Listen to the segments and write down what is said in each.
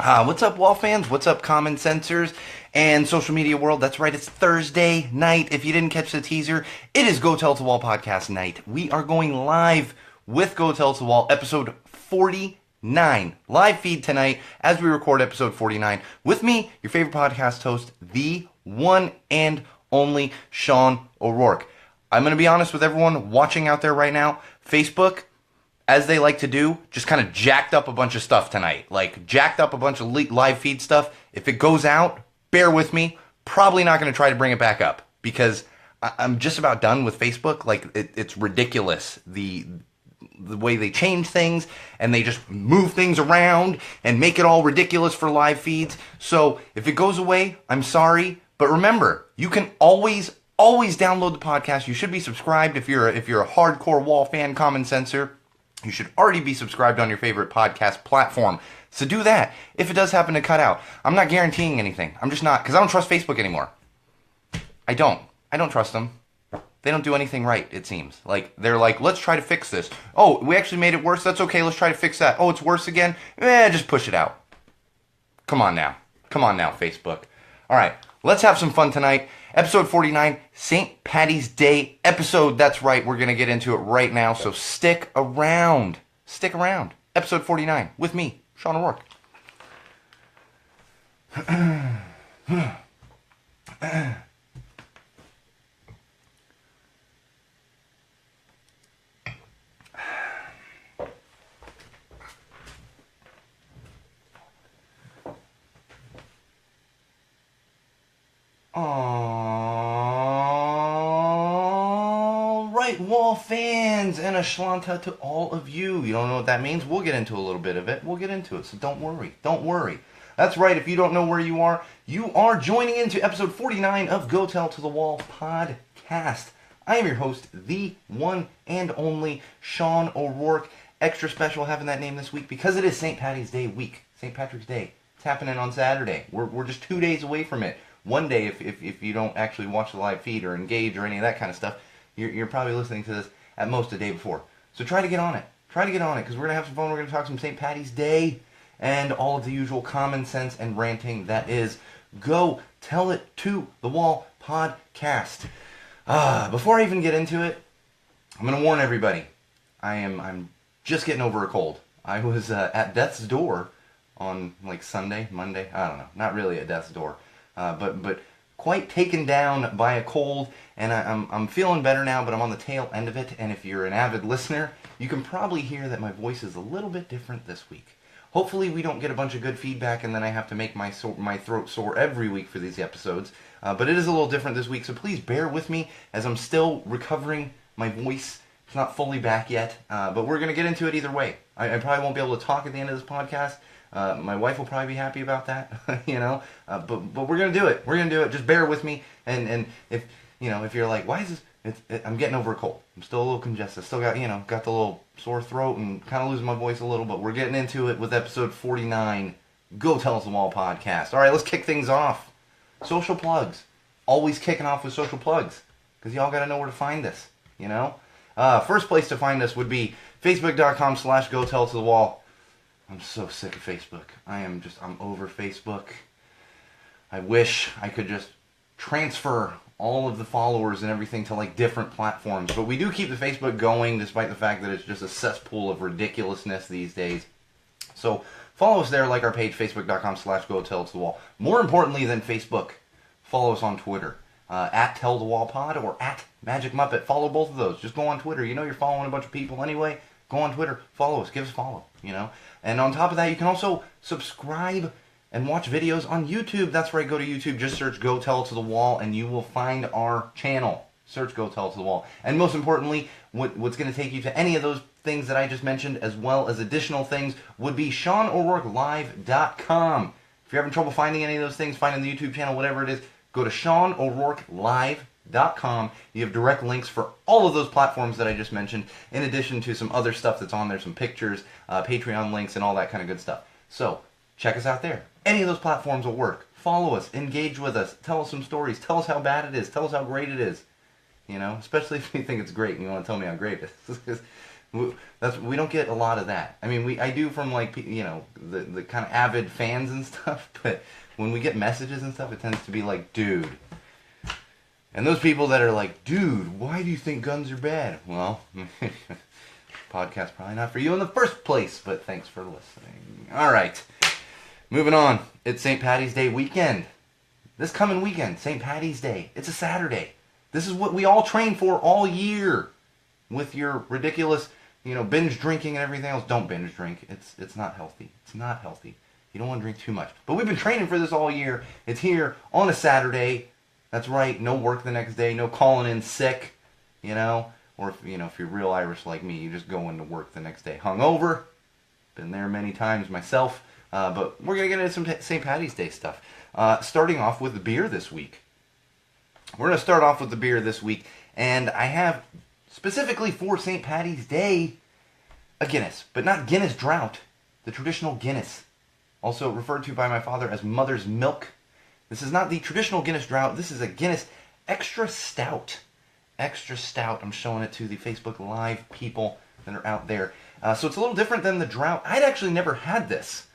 What's up, Wall fans? What's up, Common Sensors and social media world? That's right, it's Thursday night. If you didn't catch the teaser, it is Go Tell to Wall podcast night. We are going live with Go Tell to Wall, episode 49. Live feed tonight as we record episode 49 with me, your favorite podcast host, the one and only Sean O'Rourke. I'm going to be honest with everyone watching out there right now. Facebook, as they like to do, just kind of jacked up a bunch of stuff tonight. Like, jacked up a bunch of live feed stuff. If it goes out, bear with me. Probably not going to try to bring it back up because I'm just about done with Facebook. Like, it's ridiculous. The way they change things and they just move things around and make it all ridiculous for live feeds. So if it goes away, I'm sorry. But remember, you can always download the podcast. You should be subscribed if you're a hardcore Wall fan, Common Sensor. You should already be subscribed on your favorite podcast platform. So do that. If it does happen to cut out, I'm not guaranteeing anything. I'm just not, because I don't trust Facebook anymore. I don't trust them. They don't do anything right, it seems. Like, they're like, let's try to fix this. Oh, we actually made it worse. That's okay. Let's try to fix that. Oh, it's worse again. Just push it out. Come on now, Facebook. All right, let's have some fun tonight. Episode 49, St. Paddy's Day episode. That's right, we're going to get into it right now, so stick around. Stick around. Episode 49 with me, Sean O'Rourke. All right, Wall fans, and a shlanta to all of you. You don't know what that means? We'll get into a little bit of it. We'll get into it, so don't worry. Don't worry. That's right, if you don't know where you are joining into episode 49 of Go Tell to the Wall podcast. I am your host, the one and only Sean O'Rourke. Extra special having that name this week because it is St. Paddy's Day week. St. Patrick's Day. It's happening on Saturday. We're just 2 days away from it. One day, if you don't actually watch the live feed or engage or any of that kind of stuff, you're probably listening to this at most a day before. So try to get on it. Try to get on it because we're going to have some fun. We're going to talk some St. Paddy's Day and all of the usual common sense and ranting that is Go Tell It to the Wall podcast. Before I even get into it, I'm going to warn everybody. I'm just getting over a cold. I was at death's door on like Sunday, Monday. I don't know. Not really at death's door. But quite taken down by a cold, and I'm feeling better now, but I'm on the tail end of it, and if you're an avid listener, you can probably hear that my voice is a little bit different this week. Hopefully we don't get a bunch of good feedback, and then I have to make my throat sore every week for these episodes, but it is a little different this week, so please bear with me as I'm still recovering my voice. It's not fully back yet, but we're going to get into it either way. I probably won't be able to talk at the end of this podcast. My wife will probably be happy about that, but we're gonna do it. We're gonna do it. Just bear with me, and if you're like, why is this? I'm getting over a cold. I'm still a little congested. Still got the little sore throat and kind of losing my voice a little. But we're getting into it with episode 49. Go Tell Us the Wall podcast. All right, let's kick things off. Social plugs. Always kicking off with social plugs because y'all got to know where to find us. First place to find us would be facebook.com/Go Tell to the Wall. I'm so sick of Facebook. I'm over Facebook. I wish I could just transfer all of the followers and everything to like different platforms. But we do keep the Facebook going despite the fact that it's just a cesspool of ridiculousness these days. So follow us there, like our page, facebook.com/Go Tell to the Wall. More importantly than Facebook, follow us on Twitter. At Tell the Wall Pod or at Magic Muppet. Follow both of those. Just go on Twitter. You're following a bunch of people anyway. Go on Twitter. Follow us. Give us a follow. And on top of that, you can also subscribe and watch videos on YouTube. That's right. Go to YouTube. Just search Go Tell to the Wall and you will find our channel. Search Go Tell to the Wall. And most importantly, what's going to take you to any of those things that I just mentioned, as well as additional things, would be SeanO'RourkeLive.com. If you're having trouble finding any of those things, finding the YouTube channel, whatever it is, go to SeanO'RourkeLive.com. You have direct links for all of those platforms that I just mentioned, in addition to some other stuff that's on there, some pictures, Patreon links, and all that kind of good stuff. So, check us out there. Any of those platforms will work. Follow us, engage with us, tell us some stories, tell us how bad it is, tell us how great it is. Especially if you think it's great and you want to tell me how great it is. We don't get a lot of that. I mean, I do from like the kind of avid fans and stuff, but when we get messages and stuff, it tends to be like, dude. And those people that are like, dude, why do you think guns are bad? Well, podcast probably not for you in the first place, but thanks for listening. All right, moving on. It's St. Paddy's Day weekend. This coming weekend, St. Paddy's Day. It's a Saturday. This is what we all train for all year. With your ridiculous, binge drinking and everything else. Don't binge drink. It's not healthy. It's not healthy. You don't want to drink too much. But we've been training for this all year. It's here on a Saturday. That's right. No work the next day. No calling in sick. Or if you're real Irish like me, you just go into work the next day hungover. Been there many times myself. But we're gonna get into some St. Paddy's Day stuff. Starting off with the beer this week. We're gonna start off with the beer this week, and I have specifically for St. Paddy's Day a Guinness, but not Guinness Draught, the traditional Guinness, also referred to by my father as Mother's Milk. This is not the traditional Guinness Draught. This is a Guinness Extra Stout. Extra Stout. I'm showing it to the Facebook Live people that are out there. So it's a little different than the Draught. I'd actually never had this,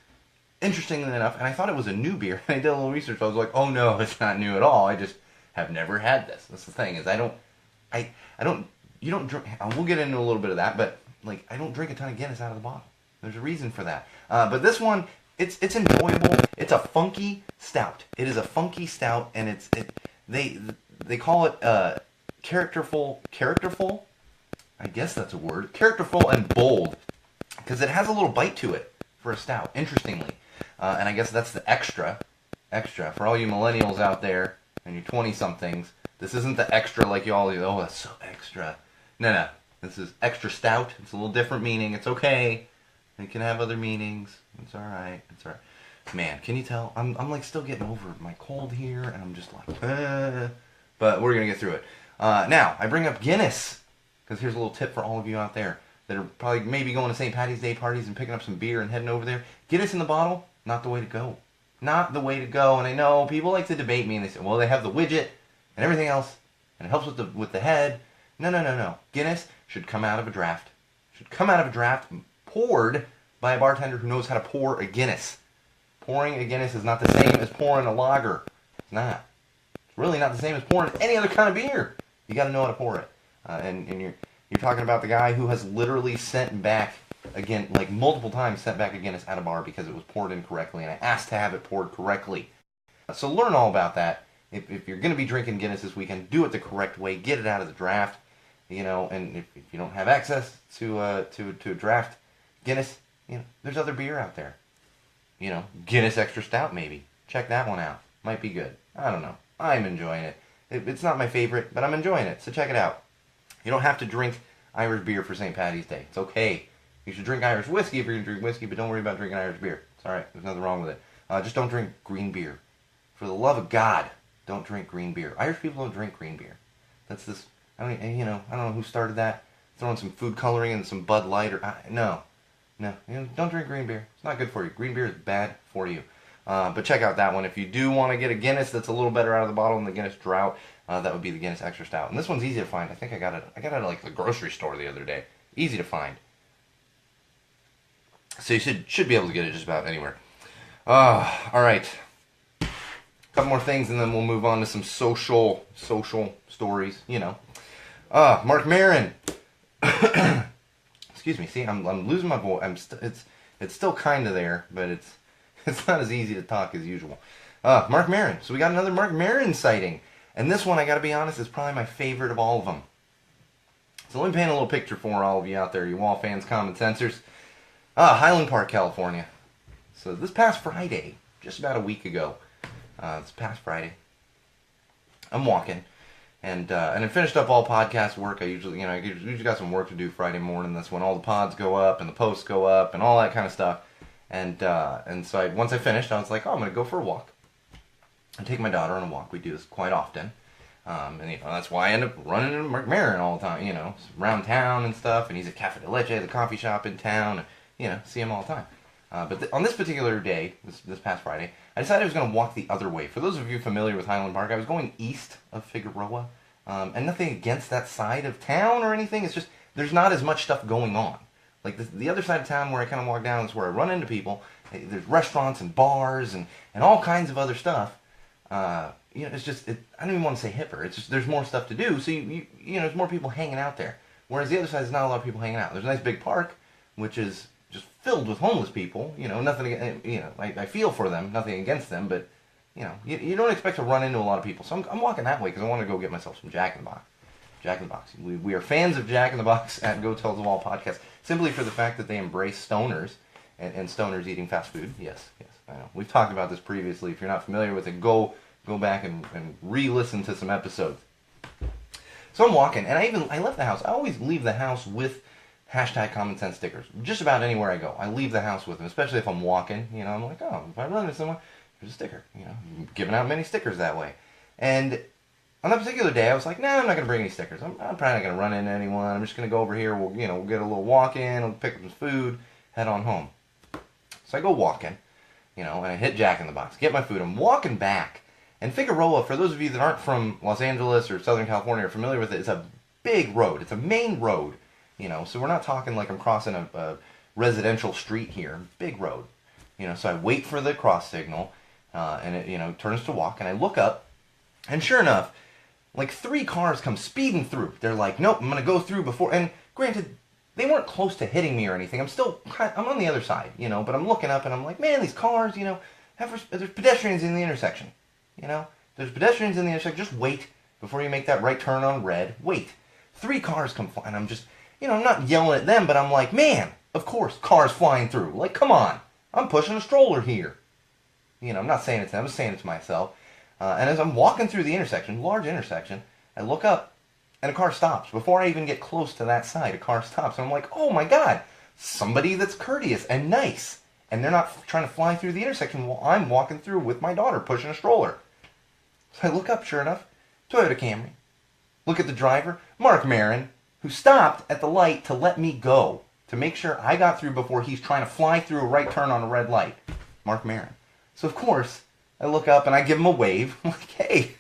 interestingly enough, and I thought it was a new beer. I did a little research. I was like, oh no, it's not new at all. I just have never had this. That's the thing, is you don't drink. We'll get into a little bit of that, but like I don't drink a ton of Guinness out of the bottle. There's a reason for that. But this one, it's enjoyable. It's a funky stout. It is a funky stout, and they call it characterful. I guess that's a word. Characterful and bold, because it has a little bite to it for a stout. Interestingly, and I guess that's the extra for all you millennials out there and your 20-somethings. This isn't the extra like you all. Oh, that's so extra. No. This is extra stout. It's a little different meaning. It's okay. It can have other meanings. It's all right. It's all right. Man, can you tell? I'm like still getting over my cold here, and I'm just like, but we're gonna get through it. Now I bring up Guinness because here's a little tip for all of you out there that are probably maybe going to St. Paddy's Day parties and picking up some beer and heading over there. Guinness in the bottle, not the way to go. Not the way to go. And I know people like to debate me, and they say, well, they have the widget and everything else, and it helps with the head. No. Guinness should come out of a draft. Should come out of a draft poured by a bartender who knows how to pour a Guinness. Pouring a Guinness is not the same as pouring a lager. It's not. It's really not the same as pouring any other kind of beer. You got to know how to pour it. And you're talking about the guy who has literally sent back, again, like multiple times, sent back a Guinness at a bar because it was poured incorrectly, and I asked to have it poured correctly. So learn all about that. If you're going to be drinking Guinness this weekend, do it the correct way. Get it out of the draft, and if you don't have access to a draft Guinness, there's other beer out there. Guinness Extra Stout maybe. Check that one out. Might be good. I don't know. I'm enjoying it. It's not my favorite, but I'm enjoying it, so check it out. You don't have to drink Irish beer for St. Paddy's Day. It's okay. You should drink Irish whiskey if you're going to drink whiskey, but don't worry about drinking Irish beer. It's alright. There's nothing wrong with it. Just don't drink green beer. For the love of God, don't drink green beer. Irish people don't drink green beer. That's this, I don't know who started that. Throwing some food coloring and some Bud Light no, don't drink green beer. It's not good for you. Green beer is bad for you. But check out that one. If you do want to get a Guinness that's a little better out of the bottle than the Guinness Draught, that would be the Guinness Extra Stout. And this one's easy to find. I think I got it at like the grocery store the other day. Easy to find. So you should be able to get it just about anywhere. All right. A couple more things, and then we'll move on to some social stories. Marc Maron. Excuse me. See, I'm losing my voice. It's still kind of there, but it's not as easy to talk as usual. Marc Maron. So we got another Marc Maron sighting, and this one, I got to be honest, is probably my favorite of all of them. So let me paint a little picture for all of you out there, you wall fans, common sensors. Highland Park, California. So this past Friday, just about a week ago, this past Friday, I'm walking, and I finished up all podcast work. I usually got some work to do Friday morning. That's when all the pods go up and the posts go up and all that kind of stuff. And so once I finished, I was like, oh, I'm gonna go for a walk. I take my daughter on a walk. We do this quite often, and that's why I end up running into Marc Maron all the time. Around town and stuff. And he's at Cafe de Leche, the coffee shop in town. See him all the time. But on this particular day, this past Friday, I decided I was going to walk the other way. For those of you familiar with Highland Park, I was going east of Figueroa. And nothing against that side of town or anything. It's just there's not as much stuff going on. Like the other side of town where I kind of walk down is where I run into people. There's restaurants and bars and all kinds of other stuff. It's just, I don't even want to say hipper. It's just, there's more stuff to do. So, there's more people hanging out there. Whereas the other side, there's not a lot of people hanging out. There's a nice big park, which is just filled with homeless people. Nothing, I feel for them, nothing against them, but, you don't expect to run into a lot of people. So I'm walking that way because I want to go get myself some Jack in the Box. Jack in the Box. We are fans of Jack in the Box at Go Tell the Wall podcast, simply for the fact that they embrace stoners and stoners eating fast food. Yes, I know. We've talked about this previously. If you're not familiar with it, go back and re-listen to some episodes. So I'm walking, and I left the house. I always leave the house with #CommonSense stickers. Just about anywhere I go, I leave the house with them, especially if I'm walking. I'm like, oh, if I run into someone, here's a sticker. I'm giving out many stickers that way. And on that particular day, I was like, I'm not going to bring any stickers. I'm probably not going to run into anyone. I'm just going to go over here. We'll get a little walk in. We'll pick up some food, head on home. So I go walking, and I hit Jack in the Box, get my food. I'm walking back. And Figueroa, for those of you that aren't from Los Angeles or Southern California or familiar with it, it's a big road. It's a main road, So we're not talking like I'm crossing a residential street here. Big road, So I wait for the cross signal, and it, turns to walk. And I look up, and sure enough, like 3 cars come speeding through. They're like, nope, I'm going to go through before. And granted, they weren't close to hitting me or anything. I'm on the other side, but I'm looking up and I'm like, man, these cars, there's pedestrians in the intersection. There's pedestrians in the intersection. Just wait before you make that right turn on red. Wait. 3 cars come flying. I'm just, I'm not yelling at them, but I'm like, man, of course, cars flying through. Like, come on. I'm pushing a stroller here. I'm not saying it to them. I'm saying it to myself. And as I'm walking through the intersection, large intersection, I look up, and a car stops. Before I even get close to that side, a car stops. And I'm like, oh my God, somebody that's courteous and nice. And they're not trying to fly through the intersection while I'm walking through with my daughter pushing a stroller. So I look up, sure enough, Toyota Camry. Look at the driver, Mark Marin, who stopped at the light to let me go, to make sure I got through before he's trying to fly through a right turn on a red light. Mark Marin. So of course, I look up and I give him a wave. I'm like, hey,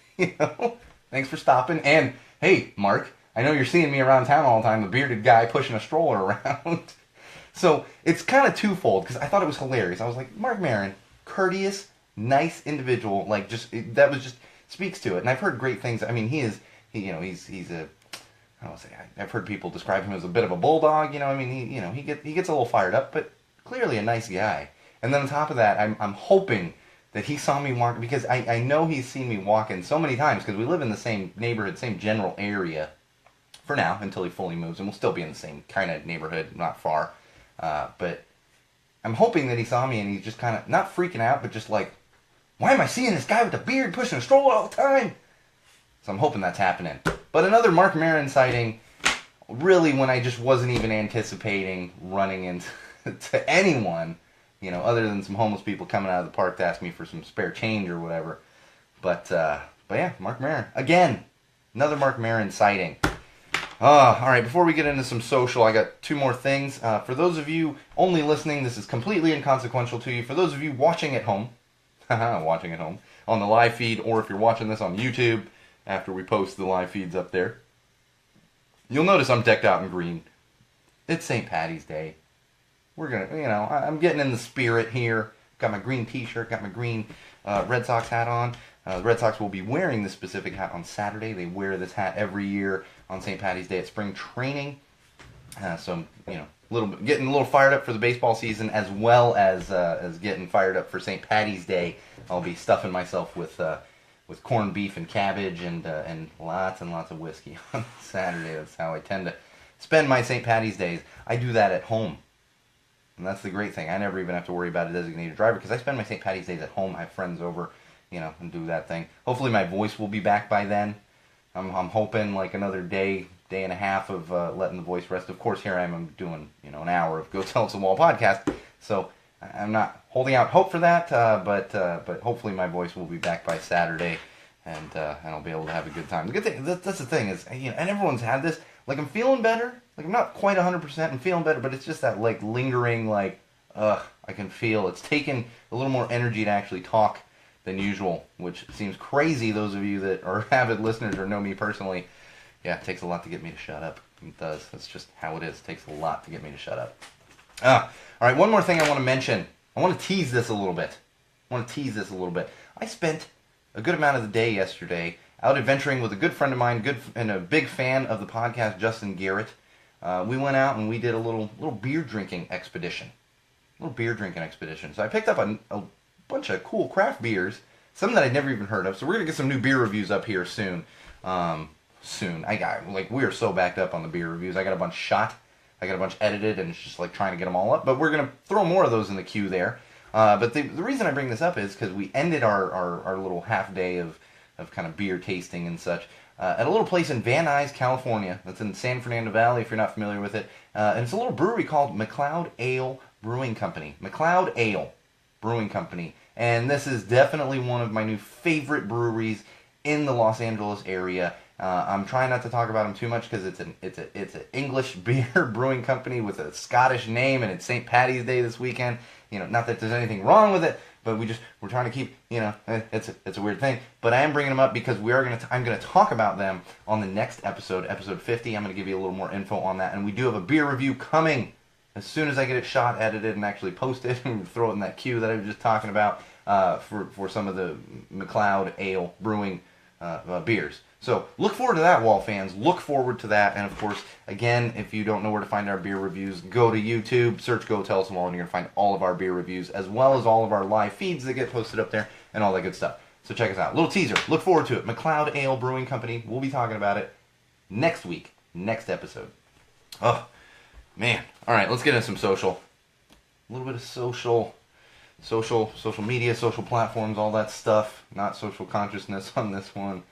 thanks for stopping. And hey, Mark, I know you're seeing me around town all the time, the bearded guy pushing a stroller around. So it's kind of twofold, because I thought it was hilarious. I was like, Mark Marin, courteous, nice individual, like that was just speaks to it. And I've heard great things. I mean, he's a, I don't say, I've heard people describe him as a bit of a bulldog. He gets a little fired up, but clearly a nice guy. And then on top of that, I'm hoping that he saw me walk, because I know he's seen me walking so many times, because we live in the same neighborhood, same general area for now, until he fully moves, and we'll still be in the same kind of neighborhood, not far. But I'm hoping that he saw me and he's just kind of, not freaking out, but just like, why am I seeing this guy with a beard pushing a stroller all the time? So I'm hoping that's happening. But another Mark Marin sighting, really when I just wasn't even anticipating running into to anyone, other than some homeless people coming out of the park to ask me for some spare change or whatever. But yeah, Mark Marin. Again, another Mark Marin sighting. All right, before we get into some social, I got 2 more things. For those of you only listening, this is completely inconsequential to you. For those of you watching at home, watching at home, on the live feed, or if you're watching this on YouTube after we post the live feeds up there, you'll notice I'm decked out in green. It's St. Paddy's Day. We're going to, I'm getting in the spirit here. Got my green t-shirt, got my green Red Sox hat on. The Red Sox will be wearing this specific hat on Saturday. They wear this hat every year on St. Paddy's Day at spring training. So, getting a little fired up for the baseball season, as well as getting fired up for St. Paddy's Day. I'll be stuffing myself with corned beef and cabbage and lots and lots of whiskey on Saturday. That's how I tend to spend my St. Paddy's days. I do that at home. And that's the great thing. I never even have to worry about a designated driver, because I spend my St. Paddy's days at home. I have friends over, and do that thing. Hopefully my voice will be back by then. I'm hoping like another day and a half of letting the voice rest. Of course, here I am, I'm doing, an hour of Go Tell It to the Wall podcast. So I'm not holding out hope for that, but hopefully my voice will be back by Saturday, and I'll be able to have a good time. The good thing, that's the thing is, and everyone's had this, like I'm feeling better. Like I'm not quite 100%, I'm feeling better, but it's just that like lingering, like, I can feel it's taken a little more energy to actually talk than usual, which seems crazy. Those of you that are avid listeners or know me personally, Yeah, it takes a lot to get me to shut up. It does. That's just how it is. It takes a lot to get me to shut up. All right, one more thing I want to mention. I want to tease this a little bit. I spent a good amount of the day yesterday out adventuring with a good friend of mine, and a big fan of the podcast, Justin Garrett. We went out and we did a little beer drinking expedition. So I picked up a bunch of cool craft beers, some that I'd never even heard of. So we're gonna get some new beer reviews up here soon. We are so backed up on the beer reviews. I got a bunch shot. I got a bunch edited, and it's just like trying to get them all up. But we're gonna throw more of those in the queue there. But the reason I bring this up is because we ended our little half day of kind of beer tasting and such at a little place in Van Nuys, California. That's in San Fernando Valley, if you're not familiar with it. And it's a little brewery called McLeod Ale Brewing Company. McLeod Ale Brewing Company. And this is definitely one of my new favorite breweries in the Los Angeles area. I'm trying not to talk about them too much because it's an English beer brewing company with a Scottish name, and it's St. Paddy's Day this weekend. Not that there's anything wrong with it, but we're trying to keep, it's a weird thing. But I am bringing them up because I'm gonna talk about them on the next episode 50. I'm gonna give you a little more info on that, and we do have a beer review coming as soon as I get it shot, edited, and actually posted, and throw it in that queue that I was just talking about for some of the McLeod Ale Brewing beers. So look forward to that, Wall fans. Look forward to that. And of course, again, if you don't know where to find our beer reviews, go to YouTube, search Go Tell Some Wall, and you're going to find all of our beer reviews, as well as all of our live feeds that get posted up there, and all that good stuff. So check us out. Little teaser. Look forward to it. McLeod Ale Brewing Company. We'll be talking about it next week. Next episode. Oh, man. All right, let's get into some social. A little bit of social media, social platforms, all that stuff. Not social consciousness on this one.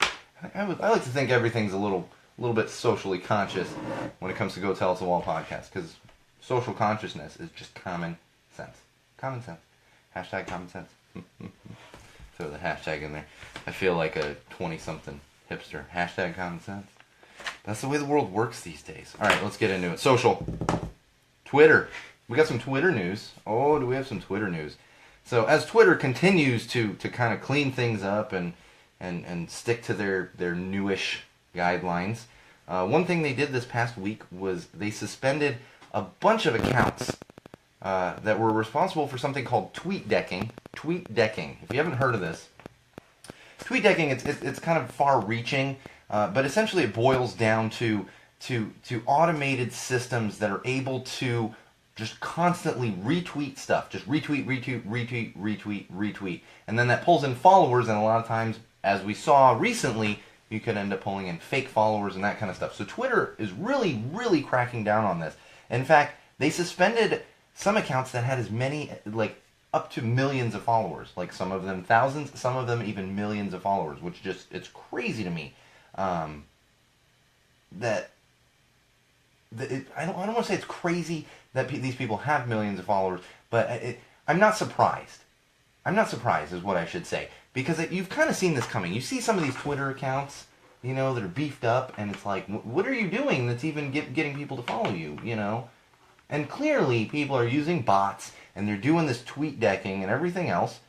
I like to think everything's a little bit socially conscious when it comes to Go Tell Us a Wall podcast, because social consciousness is just common sense. Common sense. Hashtag common sense. Throw the hashtag in there. I feel like a 20-something hipster. Hashtag common sense. That's the way the world works these days. All right, let's get into it. Social. Twitter. We got some Twitter news. Oh, do we have some Twitter news? So as Twitter continues to kind of clean things up and stick to their newish guidelines, one thing they did this past week was they suspended a bunch of accounts that were responsible for something called tweet decking. Tweet decking. If you haven't heard of this, tweet decking, it's kind of far-reaching, but essentially it boils down to automated systems that are able to just constantly retweet stuff. Just retweet, and then that pulls in followers, and a lot of times, as we saw recently, you could end up pulling in fake followers and that kind of stuff. So Twitter is really, really cracking down on this. In fact, they suspended some accounts that had as many, like, up to millions of followers. Like, some of them thousands, some of them even millions of followers, which just, it's crazy to me. I don't want to say it's crazy that these people have millions of followers, but I'm not surprised. I'm not surprised is what I should say. Because you've kind of seen this coming. You see some of these Twitter accounts, that are beefed up, and it's like, what are you doing that's even getting people to follow you, And clearly, people are using bots, and they're doing this tweet decking and everything else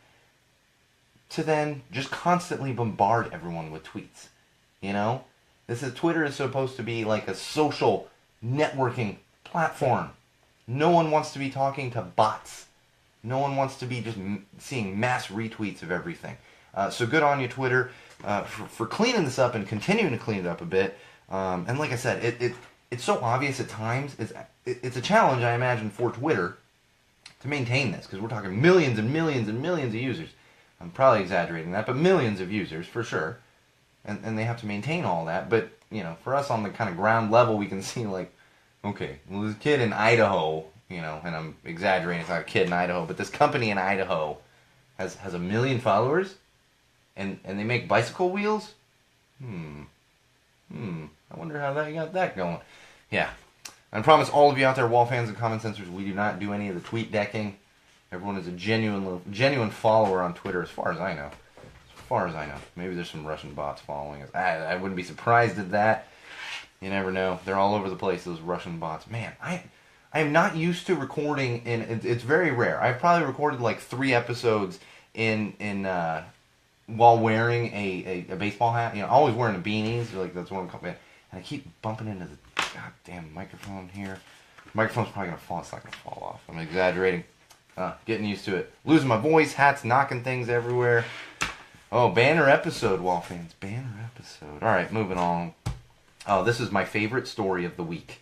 to then just constantly bombard everyone with tweets, Twitter is supposed to be like a social networking platform. No one wants to be talking to bots. No one wants to be just seeing mass retweets of everything. So good on you, Twitter, for cleaning this up and continuing to clean it up a bit. And like I said, it's so obvious at times. It's a challenge, I imagine, for Twitter to maintain this, because we're talking millions and millions and millions of users. I'm probably exaggerating that, but millions of users for sure. And they have to maintain all that. But, for us on the kind of ground level, we can see, like, okay, well, this kid in Idaho, and I'm exaggerating, it's not a kid in Idaho, but this company in Idaho has 1 million followers, and they make bicycle wheels? I wonder how they got that going. Yeah. I promise all of you out there, Wall fans and Common Sensors, we do not do any of the tweet decking. Everyone is a genuine follower on Twitter, as far as I know. Maybe there's some Russian bots following us. I wouldn't be surprised at that. You never know. They're all over the place, those Russian bots. Man, I am not used to recording it's very rare. I've probably recorded like 3 episodes while wearing a baseball hat. Always wearing a beanies. Like, that's what I'm calling it. and I keep bumping into the goddamn microphone here. The microphone's probably going to fall. It's not going to fall off. I'm exaggerating. Getting used to it. Losing my voice, hats knocking things everywhere. Oh, banner episode, Wall fans. Banner episode. Alright, moving on. Oh, this is my favorite story of the week.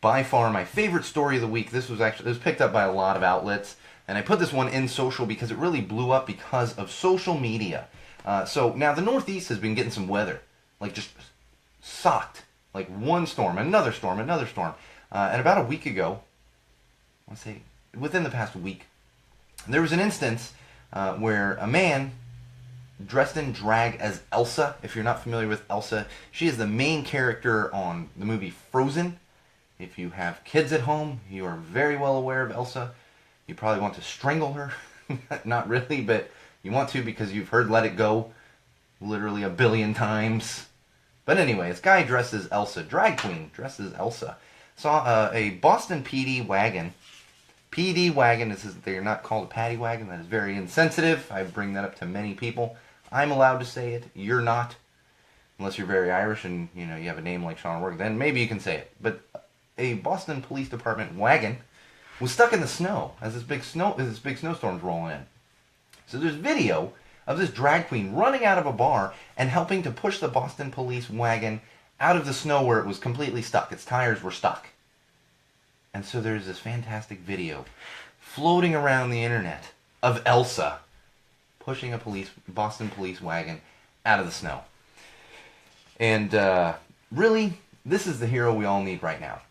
By far my favorite story of the week. This was picked up by a lot of outlets. And I put this one in social because it really blew up because of social media. So now the Northeast has been getting some weather. Like just socked. Like one storm, another storm, another storm. And about a week ago, let's say within the past week, there was an instance where a man dressed in drag as Elsa. If you're not familiar with Elsa, she is the main character on the movie Frozen. If you have kids at home, you are very well aware of Elsa. You probably want to strangle her. Not really, but you want to because you've heard Let It Go literally a billion times. But anyway, this guy dressed as Elsa, drag queen dressed as Elsa, saw a Boston PD wagon. PD wagon, they're not called a paddy wagon. That is very insensitive. I bring that up to many people. I'm allowed to say it. You're not. Unless you're very Irish and you have a name like Sean O'Rourke, then maybe you can say it. But a Boston Police Department wagon was stuck in the snow as this big snowstorm's rolling in. So there's video of this drag queen running out of a bar and helping to push the Boston police wagon out of the snow where it was completely stuck. Its tires were stuck. And so there's this fantastic video floating around the internet of Elsa pushing a Boston police wagon out of the snow. And really, this is the hero we all need right now.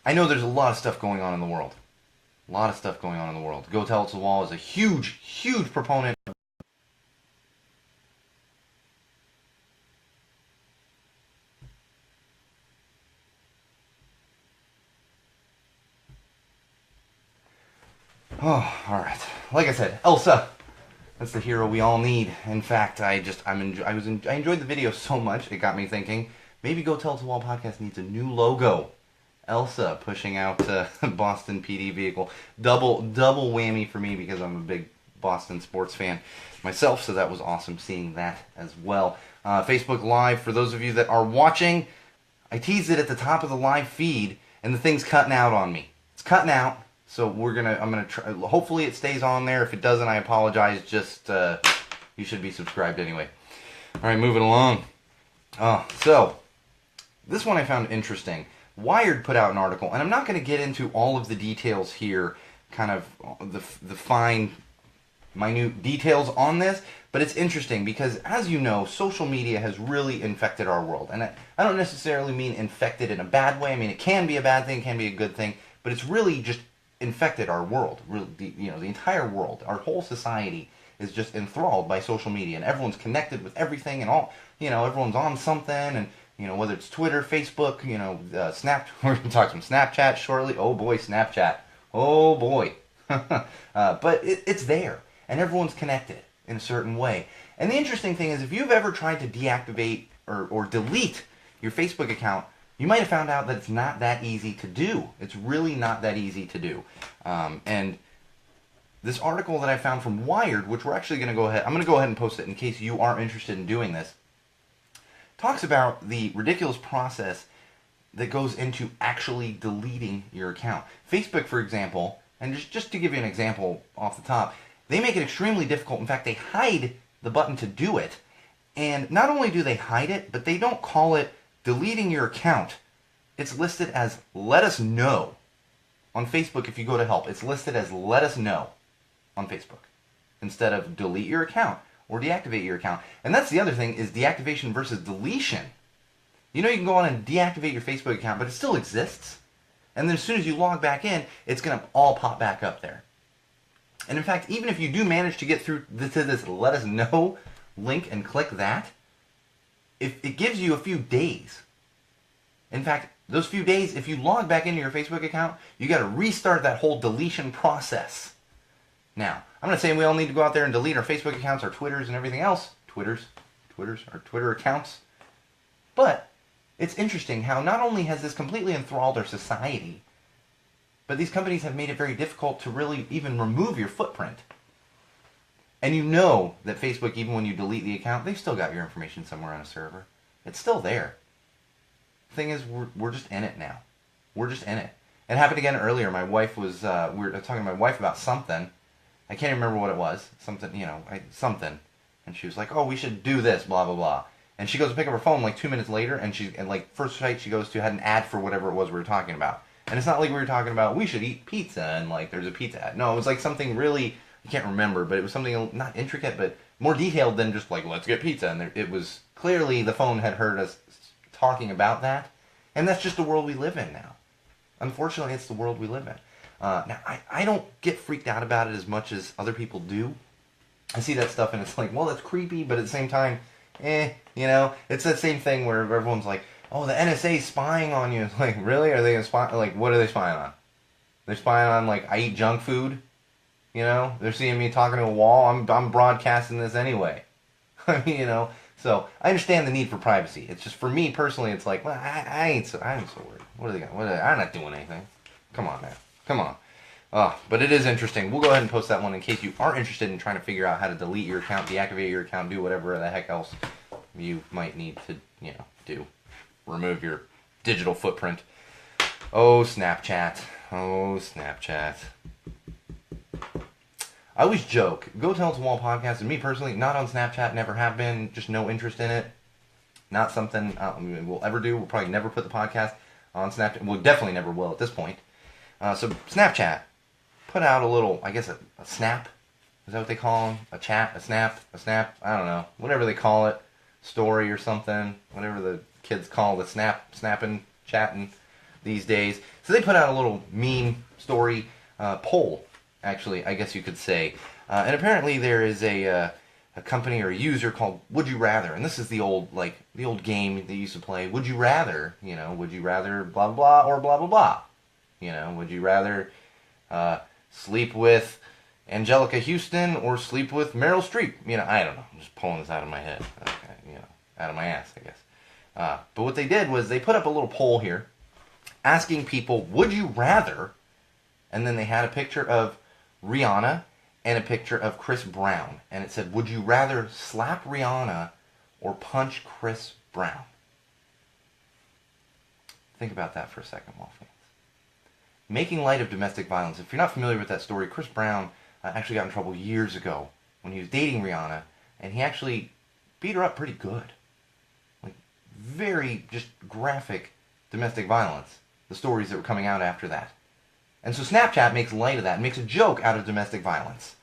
I know there's a lot of stuff going on in the world. A lot of stuff going on in the world. Go Tell It to the Wall is a huge, huge proponent. Oh, alright. Like I said, Elsa. That's the hero we all need. In fact, I enjoyed the video so much, it got me thinking, maybe Go Tell It to the Wall podcast needs a new logo. Elsa pushing out Boston PD vehicle. Double whammy for me because I'm a big Boston sports fan myself, so that was awesome seeing that as well. Facebook Live, for those of you that are watching, I teased it at the top of the live feed, and the thing's cutting out on me. It's cutting out, so I'm gonna try. Hopefully it stays on there. If it doesn't, I apologize. Just you should be subscribed anyway. All right, moving along. So this one I found interesting. Wired put out an article, and I'm not going to get into all of the details here, kind of the fine, minute details on this, but it's interesting because, as you know, social media has really infected our world. And I don't necessarily mean infected in a bad way. I mean, it can be a bad thing, it can be a good thing, but it's really just infected our world. Really, the entire world, our whole society is just enthralled by social media, and everyone's connected with everything, and all, everyone's on something, and whether it's Twitter, Facebook, we're going to talk some Snapchat shortly. Oh boy, Snapchat. Oh boy. But it's there, and everyone's connected in a certain way. And the interesting thing is, if you've ever tried to deactivate or delete your Facebook account, you might have found out that it's not that easy to do. It's really not that easy to do. And this article that I found from Wired, which we're actually going to go ahead, I'm going to go ahead and post it in case you are interested in doing this, talks about the ridiculous process that goes into actually deleting your account. Facebook, for example, and just to give you an example off the top, they make it extremely difficult. In fact, they hide the button to do it. And not only do they hide it, but they don't call it deleting your account. It's listed as let us know. On Facebook, if you go to help, it's listed as let us know on Facebook instead of delete your account or deactivate your account. And that's the other thing, is deactivation versus deletion. You can go on and deactivate your Facebook account, but it still exists. And then as soon as you log back in, it's going to all pop back up there. And in fact, even if you do manage to get through to this let us know link and click that, if it gives you a few days. In fact, those few days, if you log back into your Facebook account, you got to restart that whole deletion process. Now, I'm not saying we all need to go out there and delete our Facebook accounts, our Twitters, and everything else. Our Twitter accounts. But it's interesting how not only has this completely enthralled our society, but these companies have made it very difficult to really even remove your footprint. And you know that Facebook, even when you delete the account, they've still got your information somewhere on a server. It's still there. thing is, we're just in it now. We're just in it. It happened again earlier. My wife was, we were talking to my wife about something. I can't remember what it was. Something, something. And she was like, oh, we should do this, blah, blah, blah. And she goes to pick up her phone like 2 minutes later, and first site she goes to had an ad for whatever it was we were talking about. And it's not like we were talking about, we should eat pizza, and like there's a pizza ad. No, it was like something really, I can't remember, but it was something not intricate, but more detailed than just like, let's get pizza. And it was clearly the phone had heard us talking about that. And that's just the world we live in now. Unfortunately, it's the world we live in. Now, I don't get freaked out about it as much as other people do. I see that stuff and it's like, well, that's creepy, but at the same time, it's that same thing where everyone's like, oh, the NSA's spying on you. It's like, really? Are they going to spy? Like, what are they spying on? They're spying on, like, I eat junk food? They're seeing me talking to a wall. I'm broadcasting this anyway. So I understand the need for privacy. It's just, for me personally, it's like, well, I ain't so worried. What are they going to, I'm not doing anything. Come on, man. Come on. But it is interesting. We'll go ahead and post that one in case you are interested in trying to figure out how to delete your account, deactivate your account, do whatever the heck else you might need to, do. Remove your digital footprint. Oh, Snapchat. Oh, Snapchat. I always joke, Go Tell It to Wall podcast, and me personally, not on Snapchat, never have been, just no interest in it. Not something we'll ever do. We'll probably never put the podcast on Snapchat. We definitely never will at this point. So Snapchat put out a little, I guess a snap. Is that what they call them? A chat? A snap? I don't know. Whatever they call it. Story or something. Whatever the kids call the snapping, chatting these days. So they put out a little meme story poll, actually, I guess you could say. And apparently there is a company or a user called Would You Rather. And this is the old game they used to play. Would you rather, would you rather blah, blah, blah, or blah, blah, blah. Would you rather sleep with Angelica Houston or sleep with Meryl Streep? I don't know. I'm just pulling this out of my head. Okay, out of my ass, I guess. But what they did was they put up a little poll here asking people, would you rather? And then they had a picture of Rihanna and a picture of Chris Brown. And it said, would you rather slap Rihanna or punch Chris Brown? Think about that for a second, Wall fans. Making light of domestic violence. If you're not familiar with that story, Chris Brown actually got in trouble years ago when he was dating Rihanna, and he actually beat her up pretty good. Like, very just graphic domestic violence, the stories that were coming out after that. And so Snapchat makes light of that, makes a joke out of domestic violence.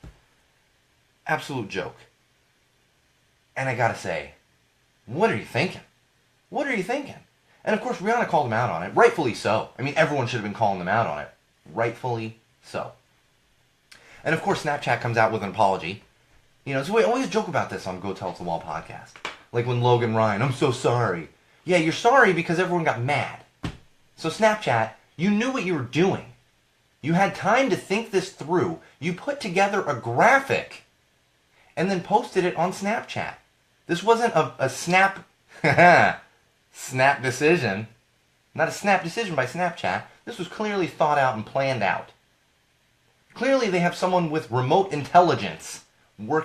Absolute joke. And I gotta say, what are you thinking? What are you thinking? And of course, Rihanna called him out on it. Rightfully so. I mean, everyone should have been calling them out on it. Rightfully so. And of course, Snapchat comes out with an apology. So we always joke about this on Go Tell It to the Wall podcast. Like when Logan Ryan, I'm so sorry. Yeah, you're sorry because everyone got mad. So Snapchat, you knew what you were doing. You had time to think this through. You put together a graphic and then posted it on Snapchat. This wasn't a snap decision. Not a snap decision by Snapchat. This was clearly thought out and planned out. Clearly they have someone with remote intelligence.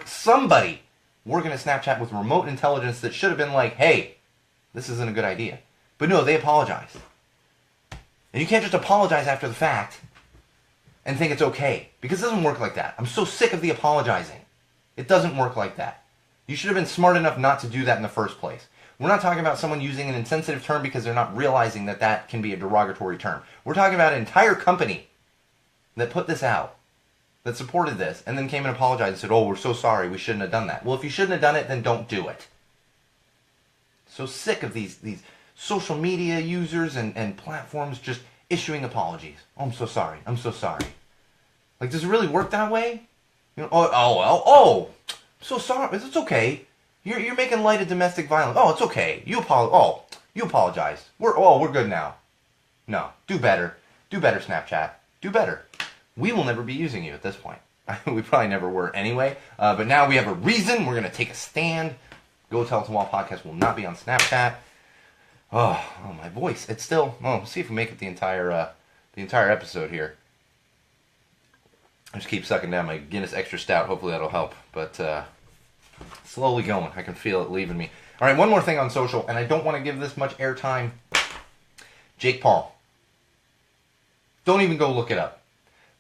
Somebody working at Snapchat with remote intelligence that should have been like, hey, this isn't a good idea. But no, they apologized. And you can't just apologize after the fact and think it's okay. Because it doesn't work like that. I'm so sick of the apologizing. It doesn't work like that. You should have been smart enough not to do that in the first place. We're not talking about someone using an insensitive term because they're not realizing that that can be a derogatory term. We're talking about an entire company that put this out, that supported this, and then came and apologized and said, oh, we're so sorry, we shouldn't have done that. Well, if you shouldn't have done it, then don't do it. So sick of these social media users and platforms just issuing apologies. Oh, I'm so sorry. I'm so sorry. Like, does it really work that way? I'm so sorry. It's okay. You're making light of domestic violence. Oh, it's okay. You apologize. We're good now. No, do better. Do better, Snapchat. Do better. We will never be using you at this point. We probably never were anyway. But now we have a reason. We're going to take a stand. Go Tell It to Wall podcast will not be on Snapchat. Oh, my voice. It's still... let's see if we make it the entire episode here. I just keep sucking down my Guinness Extra Stout. Hopefully that'll help. But slowly going. I can feel it leaving me. All right, one more thing on social, and I don't want to give this much airtime Jake Paul. Don't even go look it up.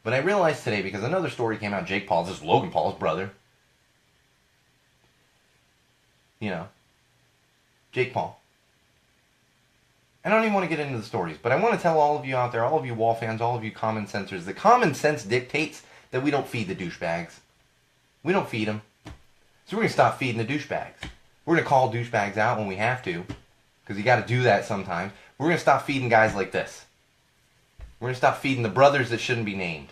But I realized today, because another story came out, Jake Paul, this is Logan Paul's brother. You know, Jake Paul. I don't even want to get into the stories, but I want to tell all of you out there, all of you Wall fans, all of you common sensors, that common sense dictates that we don't feed the douchebags. We don't feed them. So we're going to stop feeding the douchebags. We're going to call douchebags out when we have to, because you got to do that sometimes. We're going to stop feeding guys like this. We're going to stop feeding the brothers that shouldn't be named.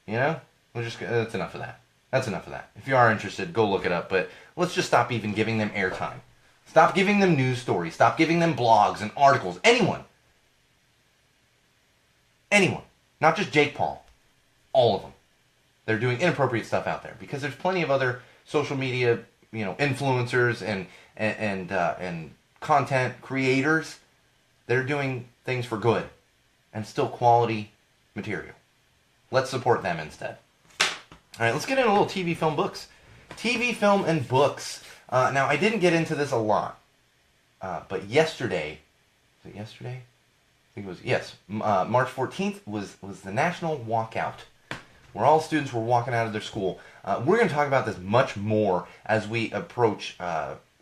You know? That's enough of that. That's enough of that. If you are interested, go look it up, but let's just stop even giving them airtime. Stop giving them news stories. Stop giving them blogs and articles. Anyone. Anyone. Not just Jake Paul. All of them. They're doing inappropriate stuff out there, because there's plenty of other social media, influencers and content creators that are doing things for good and still quality material. Let's support them instead. All right, let's get into a little TV, film, books. TV, film, and books. Now, I didn't get into this a lot, but yesterday, was it yesterday? I think it was, yes, March 14th was the National Walkout, where all students were walking out of their school. We're going to talk about this much more as we approach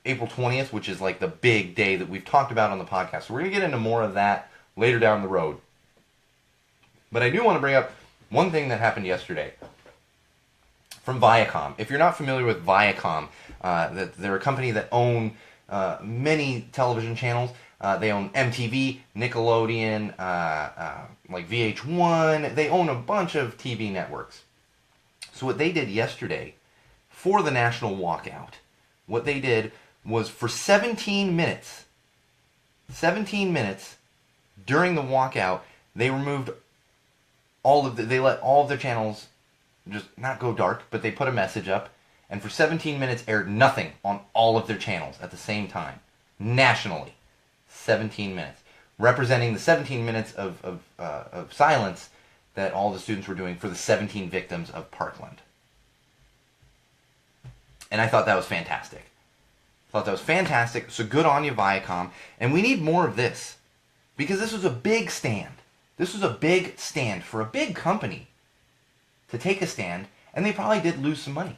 April 20th, which is like the big day that we've talked about on the podcast. So we're going to get into more of that later down the road. But I do want to bring up one thing that happened yesterday from Viacom. If you're not familiar with Viacom, they're a company that own many television channels. They own MTV, Nickelodeon, like VH1. They own a bunch of TV networks. So what they did yesterday for the National Walkout, what they did was for 17 minutes during the walkout, they removed they let all of their channels just not go dark, but they put a message up, and for 17 minutes aired nothing on all of their channels at the same time, nationally. 17 minutes, representing the 17 minutes of silence that all the students were doing for the 17 victims of Parkland. And I thought that was fantastic. So good on you, Viacom. And we need more of this, because this was a big stand. This was a big stand for a big company to take a stand, and they probably did lose some money.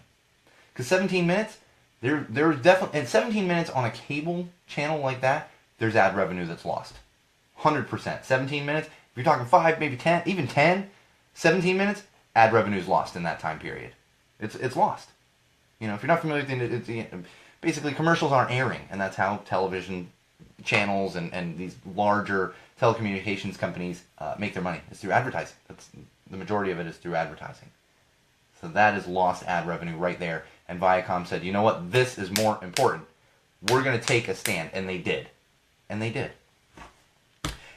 Because 17 minutes, there's definitely, and 17 minutes on a cable channel like that, there's ad revenue that's lost. 100%. 17 minutes, if you're talking 5, maybe 10, even 10, 17 minutes, ad revenue is lost in that time period. It's lost. If you're not familiar with it, basically commercials aren't airing, and that's how television channels and these larger telecommunications companies make their money. It's through advertising. The majority of it is through advertising. So that is lost ad revenue right there. And Viacom said, you know what, this is more important. We're going to take a stand. And they did. And they did.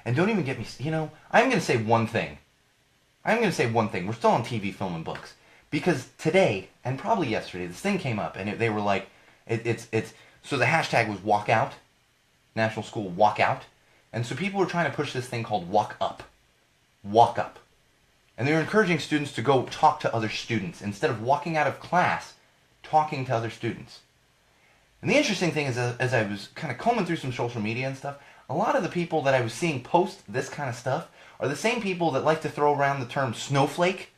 And don't even get me, I'm going to say one thing. We're still on TV, film, and books. Because today, and probably yesterday, this thing came up, and they were like, so the hashtag was walkout, National School Walkout. And so people were trying to push this thing called walk up. Walk up. And they were encouraging students to go talk to other students instead of walking out of class, talking to other students. And the interesting thing is, as I was kind of combing through some social media and stuff, a lot of the people that I was seeing post this kind of stuff are the same people that like to throw around the term snowflake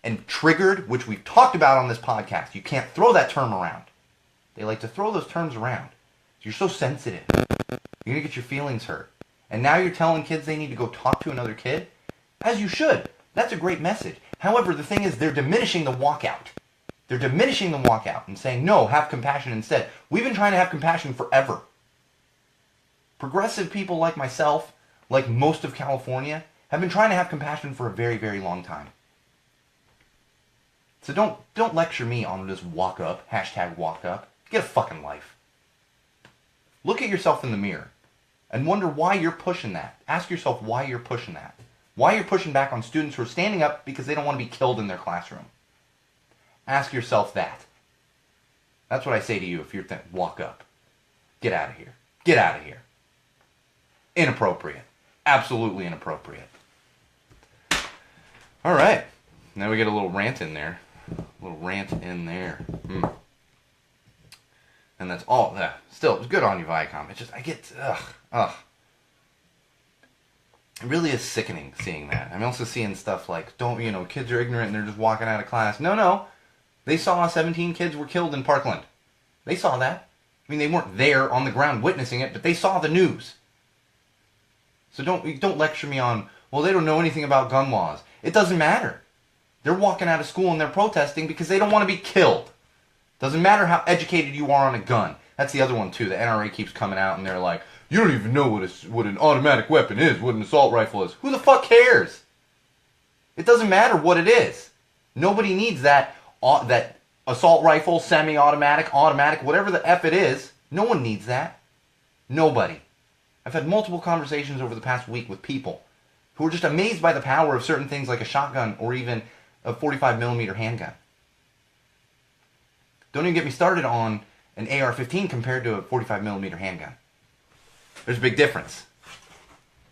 and triggered, which we've talked about on this podcast. You can't throw that term around. They like to throw those terms around. You're so sensitive. You're going to get your feelings hurt. And now you're telling kids they need to go talk to another kid? As you should. That's a great message. However, the thing is, they're diminishing the walkout. They're diminishing the walkout and saying, no, have compassion instead. We've been trying to have compassion forever. Progressive people like myself, like most of California, have been trying to have compassion for a very, very long time. So don't lecture me on this walk up, hashtag walk up. Get a fucking life. Look at yourself in the mirror and wonder why you're pushing that. Ask yourself why you're pushing that. Why you're pushing back on students who are standing up because they don't want to be killed in their classroom. Ask yourself that. That's what I say to you if you're thinking, walk up. Get out of here. Get out of here. Inappropriate. Absolutely inappropriate. All right. Now we get a little rant in there. And that's all. Still, it's good on you, Viacom. It's just, I get, It really is sickening seeing that. I'm also seeing stuff like, kids are ignorant and they're just walking out of class. No. They saw 17 kids were killed in Parkland. They saw that. I mean, they weren't there on the ground witnessing it, but they saw the news. So don't lecture me on, well, they don't know anything about gun laws. It doesn't matter. They're walking out of school and they're protesting because they don't want to be killed. Doesn't matter how educated you are on a gun. That's the other one, too. The NRA keeps coming out and they're like, you don't even know what an automatic weapon is, what an assault rifle is. Who the fuck cares? It doesn't matter what it is. Nobody needs that assault rifle, semi-automatic, automatic, whatever the F it is. No one needs that. Nobody. I've had multiple conversations over the past week with people who are just amazed by the power of certain things like a shotgun or even a 45mm handgun. Don't even get me started on an AR-15 compared to a 45mm handgun. There's a big difference.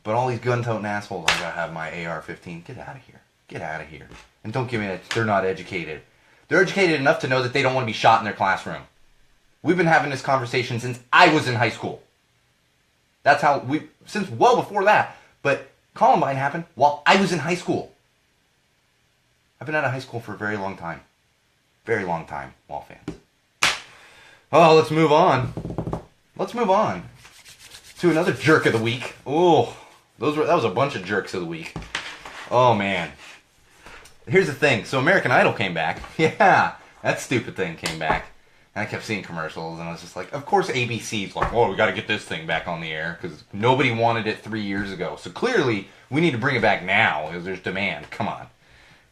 But all these gun-toting assholes, I gotta have my AR-15. Get out of here. Get out of here. And don't give me that they're not educated. They're educated enough to know that they don't want to be shot in their classroom. We've been having this conversation since I was in high school. That's how since well before that. But Columbine happened while I was in high school. I've been out of high school for a very long time. Very long time, Wall fans. Oh, let's move on. Let's move on to another jerk of the week. Oh, that was a bunch of jerks of the week. Oh, man. Here's the thing. So American Idol came back. Yeah, that stupid thing came back. And I kept seeing commercials, and I was just like, of course ABC's like, oh, we got to get this thing back on the air, because nobody wanted it 3 years ago. So clearly, we need to bring it back now, because there's demand. Come on.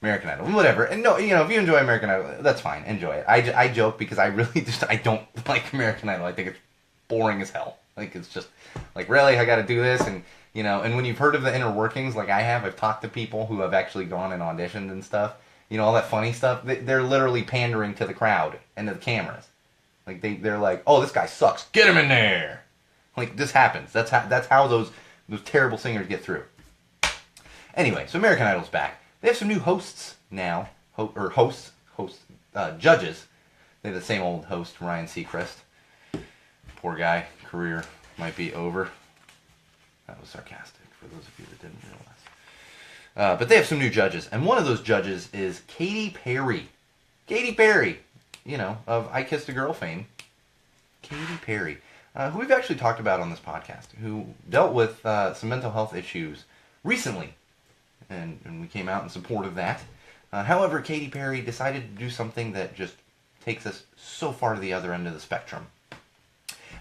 American Idol, whatever. And no, if you enjoy American Idol, that's fine. Enjoy it. I joke because I really I don't like American Idol. I think it's boring as hell. Like, it's just, like, really, I got to do this? And, and when you've heard of the inner workings, like I have, I've talked to people who have actually gone and auditioned and stuff. All that funny stuff. They're literally pandering to the crowd and to the cameras. Like, they're like, oh, this guy sucks. Get him in there. Like, this happens. That's how those terrible singers get through. Anyway, so American Idol's back. They have some new hosts now. Judges. They have the same old host, Ryan Seacrest. Poor guy. Career might be over. That was sarcastic for those of you that didn't realize. But they have some new judges. And one of those judges is Katy Perry. Katy Perry. Of I Kissed a Girl fame. Katy Perry. Who we've actually talked about on this podcast. Who dealt with some mental health issues recently. And we came out in support of that. However, Katy Perry decided to do something that just takes us so far to the other end of the spectrum.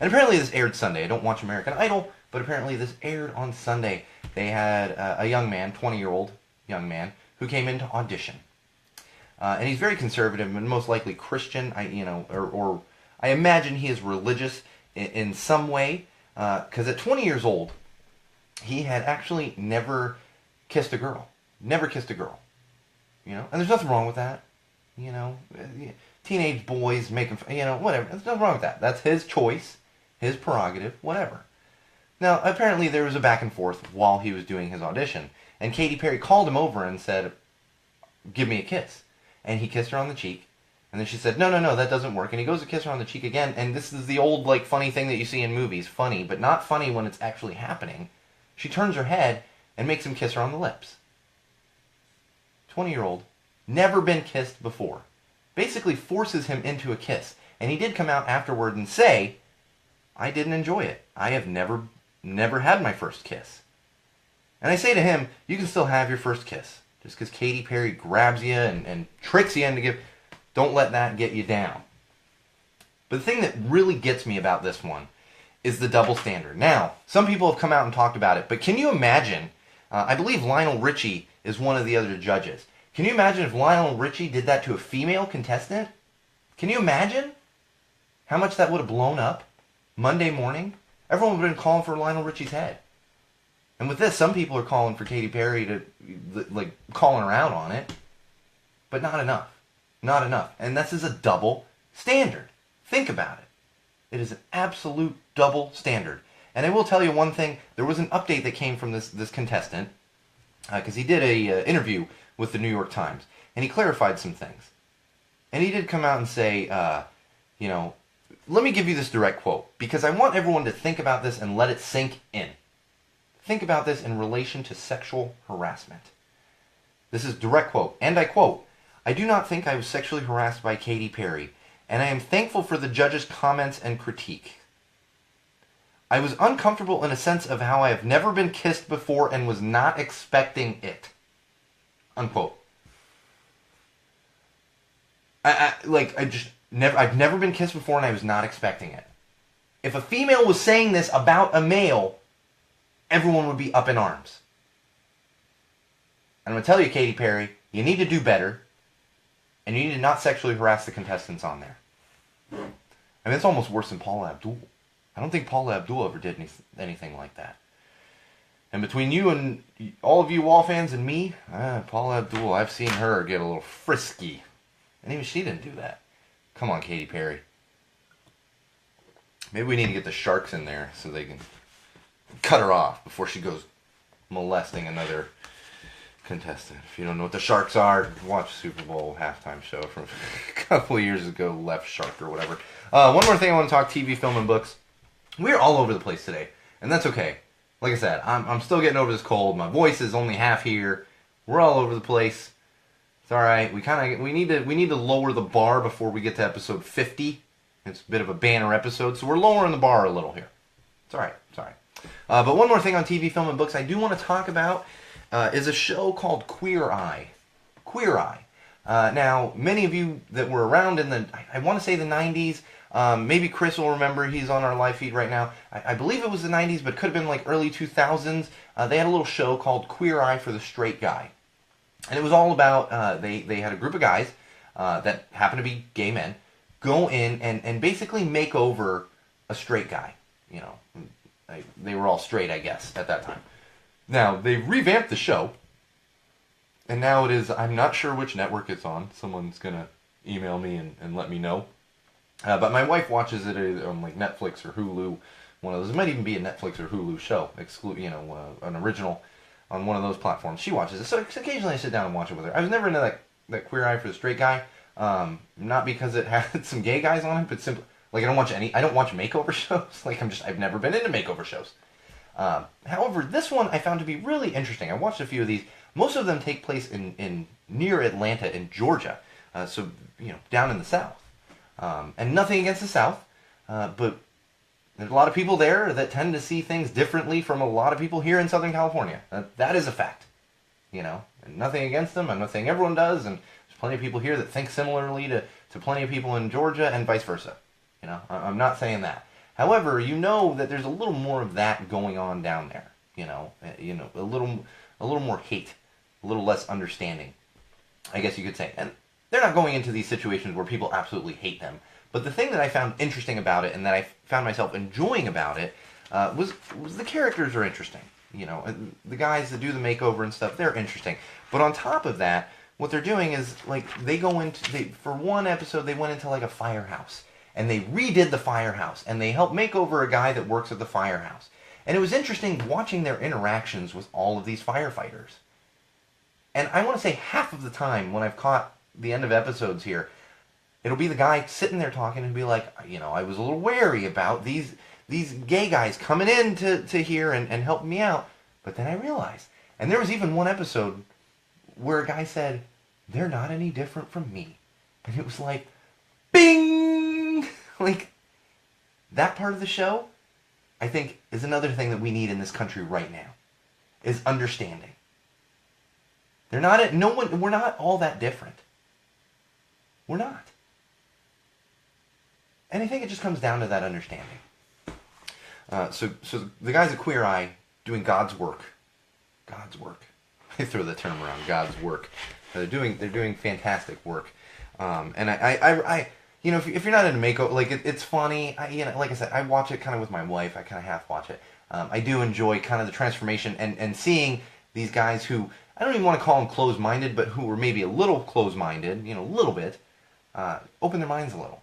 And apparently this aired Sunday. I don't watch American Idol, but apparently this aired on Sunday. They had a young man, 20-year-old young man, who came in to audition. And he's very conservative and most likely Christian. I imagine he is religious in some way. Because at 20 years old, he had actually never kissed a girl. Never kissed a girl. And there's nothing wrong with that. Teenage boys making, whatever. There's nothing wrong with that. That's his choice, his prerogative, whatever. Now, apparently there was a back and forth while he was doing his audition. And Katy Perry called him over and said, give me a kiss. And he kissed her on the cheek. And then she said, no, that doesn't work. And he goes to kiss her on the cheek again. And this is the old, funny thing that you see in movies. Funny, but not funny when it's actually happening. She turns her head and makes him kiss her on the lips. 20-year-old, never been kissed before. Basically forces him into a kiss. And he did come out afterward and say, I didn't enjoy it. I have never had my first kiss. And I say to him, you can still have your first kiss. Just because Katy Perry grabs you and tricks you into don't let that get you down. But the thing that really gets me about this one is the double standard. Now, some people have come out and talked about it, but can you imagine, I believe Lionel Richie is one of the other judges. Can you imagine if Lionel Richie did that to a female contestant? Can you imagine how much that would have blown up Monday morning? Everyone would have been calling for Lionel Richie's head. And with this, some people are calling for Katy Perry to, calling her out on it. But not enough. Not enough. And this is a double standard. Think about it. It is an absolute double standard. And I will tell you one thing. There was an update that came from this contestant. Because he did a interview with the New York Times. And he clarified some things. And he did come out and say, let me give you this direct quote. Because I want everyone to think about this and let it sink in. think about this in relation to sexual harassment. This is direct quote, and I quote, "I do not think I was sexually harassed by Katy Perry, and I am thankful for the judge's comments and critique. I was uncomfortable in a sense of how I have never been kissed before and was not expecting it." Unquote. I've never been kissed before and I was not expecting it. If a female was saying this about a male, everyone would be up in arms. And I'm going to tell you, Katy Perry, you need to do better, and you need to not sexually harass the contestants on there. I mean, it's almost worse than Paula Abdul. I don't think Paula Abdul ever did anything like that. And between you and all of you Wall fans and me, Paula Abdul, I've seen her get a little frisky. And even she didn't do that. Come on, Katy Perry. Maybe we need to get the Sharks in there so they can cut her off before she goes molesting another contestant. If you don't know what the Sharks are, watch Super Bowl halftime show from a couple of years ago, Left Shark or whatever. One more thing I want to talk TV, film, and books. We're all over the place today, and that's okay. Like I said, I'm still getting over this cold. My voice is only half here. We're all over the place. It's all right. We need to lower the bar before we get to episode 50. It's a bit of a banner episode, so we're lowering the bar a little here. It's all right. It's all right. But one more thing on TV, film, and books I do want to talk about is a show called Queer Eye. Queer Eye. Now, many of you that were around in I want to say the 90s, maybe Chris will remember, he's on our live feed right now. I believe it was the 90s, but could have been like early 2000s. They had a little show called Queer Eye for the Straight Guy. And it was all about, they had a group of guys that happened to be gay men go in and basically make over a straight guy. You know, they were all straight, I guess, at that time. Now, they revamped the show, and now it is, I'm not sure which network it's on. Someone's going to email me and let me know. But my wife watches it on like Netflix or Hulu, one of those. It might even be a Netflix or Hulu show, an original on one of those platforms. She watches it, so occasionally I sit down and watch it with her. I was never into that Queer Eye for the Straight Guy, not because it had some gay guys on it, but simply like I don't watch makeover shows. Like I've never been into makeover shows. However, this one I found to be really interesting. I watched a few of these. Most of them take place in near Atlanta in Georgia, so down in the South. And nothing against the South, but there's a lot of people there that tend to see things differently from a lot of people here in Southern California. That is a fact, and nothing against them. I'm not saying everyone does, and there's plenty of people here that think similarly to plenty of people in Georgia and vice versa. I'm not saying that. However, that there's a little more of that going on down there. A little more hate, a little less understanding, I guess you could say. And they're not going into these situations where people absolutely hate them. But the thing that I found interesting about it, and that I found myself enjoying about it, was the characters are interesting. The guys that do the makeover and stuff, they're interesting. But on top of that, what they're doing is, like, for one episode, they went into, like, a firehouse. And they redid the firehouse. And they helped make over a guy that works at the firehouse. And it was interesting watching their interactions with all of these firefighters. And I want to say half of the time when I've caught the end of episodes here, it'll be the guy sitting there talking and be like, I was a little wary about these gay guys coming in to here and helping me out. But then I realized. And there was even one episode where a guy said, "They're not any different from me." And it was like, bing! Like, that part of the show, I think, is another thing that we need in this country right now, is understanding. We're not all that different. We're not. And I think it just comes down to that understanding. So the guys at Queer Eye doing God's work. God's work. I throw the term around, God's work. They're doing fantastic work. And I if you're not into makeover, like it's funny. Like I said, I watch it kind of with my wife. I kind of half watch it. I do enjoy kind of the transformation and seeing these guys who, I don't even want to call them closed-minded, but who were maybe a little closed-minded, a little bit, open their minds a little.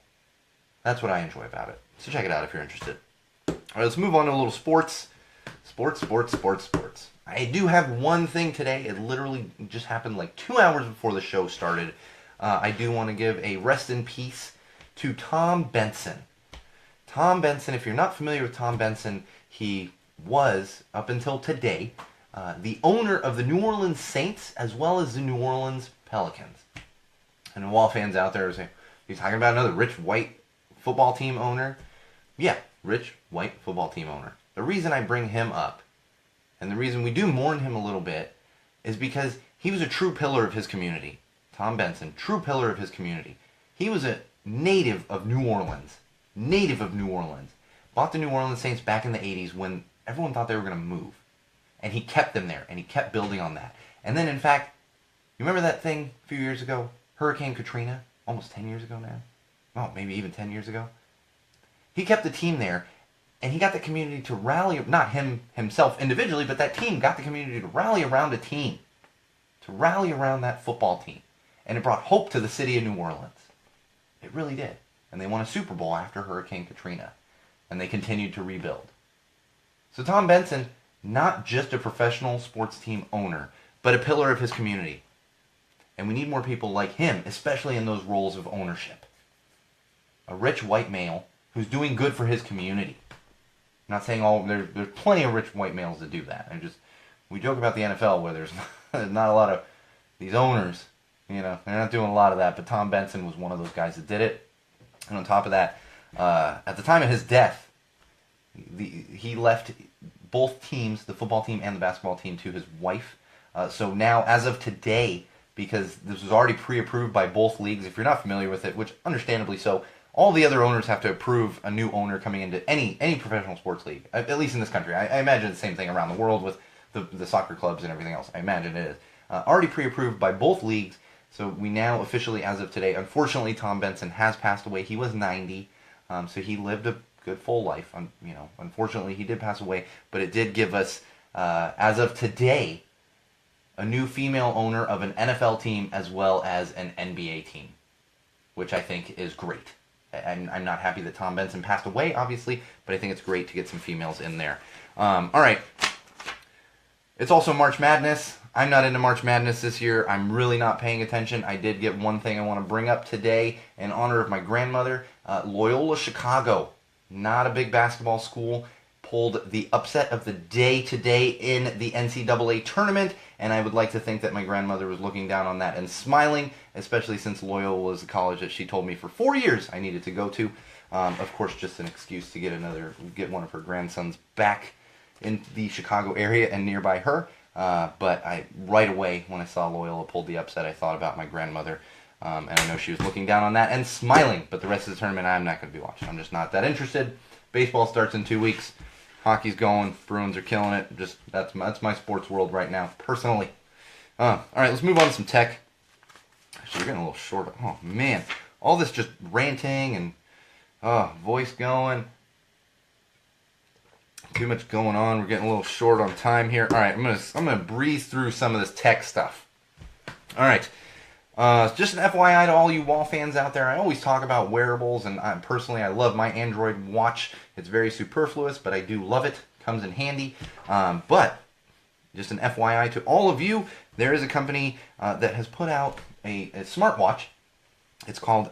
That's what I enjoy about it. So check it out if you're interested. All right, let's move on to a little sports. Sports. I do have one thing today. It literally just happened like 2 hours before the show started. I do want to give a rest in peace to Tom Benson. Tom Benson, if you're not familiar with Tom Benson, he was, up until today, the owner of the New Orleans Saints as well as the New Orleans Pelicans. And while fans out there are saying, he's talking about another rich white football team owner. Yeah, rich white football team owner. The reason I bring him up, and the reason we do mourn him a little bit, is because he was a true pillar of his community. Tom Benson, true pillar of his community. He was a native of New Orleans. Native of New Orleans. Bought the New Orleans Saints back in the 80s when everyone thought they were going to move. And he kept them there, and he kept building on that. And then, in fact, you remember that thing a few years ago? Hurricane Katrina? Almost 10 years ago now? Oh, maybe even 10 years ago? He kept the team there, and he got the community to rally, not himself individually, but that team got the community to rally around a team. To rally around that football team. And it brought hope to the city of New Orleans. It really did. And they won a Super Bowl after Hurricane Katrina. And they continued to rebuild. So Tom Benson, not just a professional sports team owner, but a pillar of his community. And we need more people like him, especially in those roles of ownership. A rich white male who's doing good for his community. I'm not saying there's plenty of rich white males that do that. We joke about the NFL where there's not a lot of these owners, they're not doing a lot of that, but Tom Benson was one of those guys that did it. And on top of that, at the time of his death, he left both teams, the football team and the basketball team, to his wife. So now, as of today, because this was already pre-approved by both leagues, if you're not familiar with it, which understandably so, all the other owners have to approve a new owner coming into any professional sports league, at least in this country. I imagine the same thing around the world with the soccer clubs and everything else. I imagine it is. Already pre-approved by both leagues, so we now officially, as of today, unfortunately, Tom Benson has passed away. He was 90, so he lived a good full life. Unfortunately, he did pass away, but it did give us, as of today, a new female owner of an NFL team as well as an NBA team, which I think is great. I'm not happy that Tom Benson passed away, obviously, but I think it's great to get some females in there. All right. It's also March Madness. I'm not into March Madness this year. I'm really not paying attention. I did get one thing I want to bring up today in honor of my grandmother. Loyola Chicago, not a big basketball school, pulled the upset of the day today in the NCAA tournament, and I would like to think that my grandmother was looking down on that and smiling, especially since Loyola was a college that she told me for 4 years I needed to go to. Of course, just an excuse to get one of her grandsons back in the Chicago area and nearby her. But right away, when I saw Loyola pulled the upset, I thought about my grandmother, and I know she was looking down on that and smiling. But the rest of the tournament, I'm not going to be watching. I'm just not that interested. Baseball starts in 2 weeks. Hockey's going. Bruins are killing it. That's my sports world right now, personally. All right, let's move on to some tech. Actually, we're getting a little short. Oh man, all this just ranting and voice going. Too much going on. We're getting a little short on time here. All right, I'm gonna breeze through some of this tech stuff. All right. Just an FYI to all you Wall fans out there, I always talk about wearables, and personally I love my Android watch. It's very superfluous, but I do love it. Comes in handy. But just an FYI to all of you, there is a company that has put out a smartwatch. It's called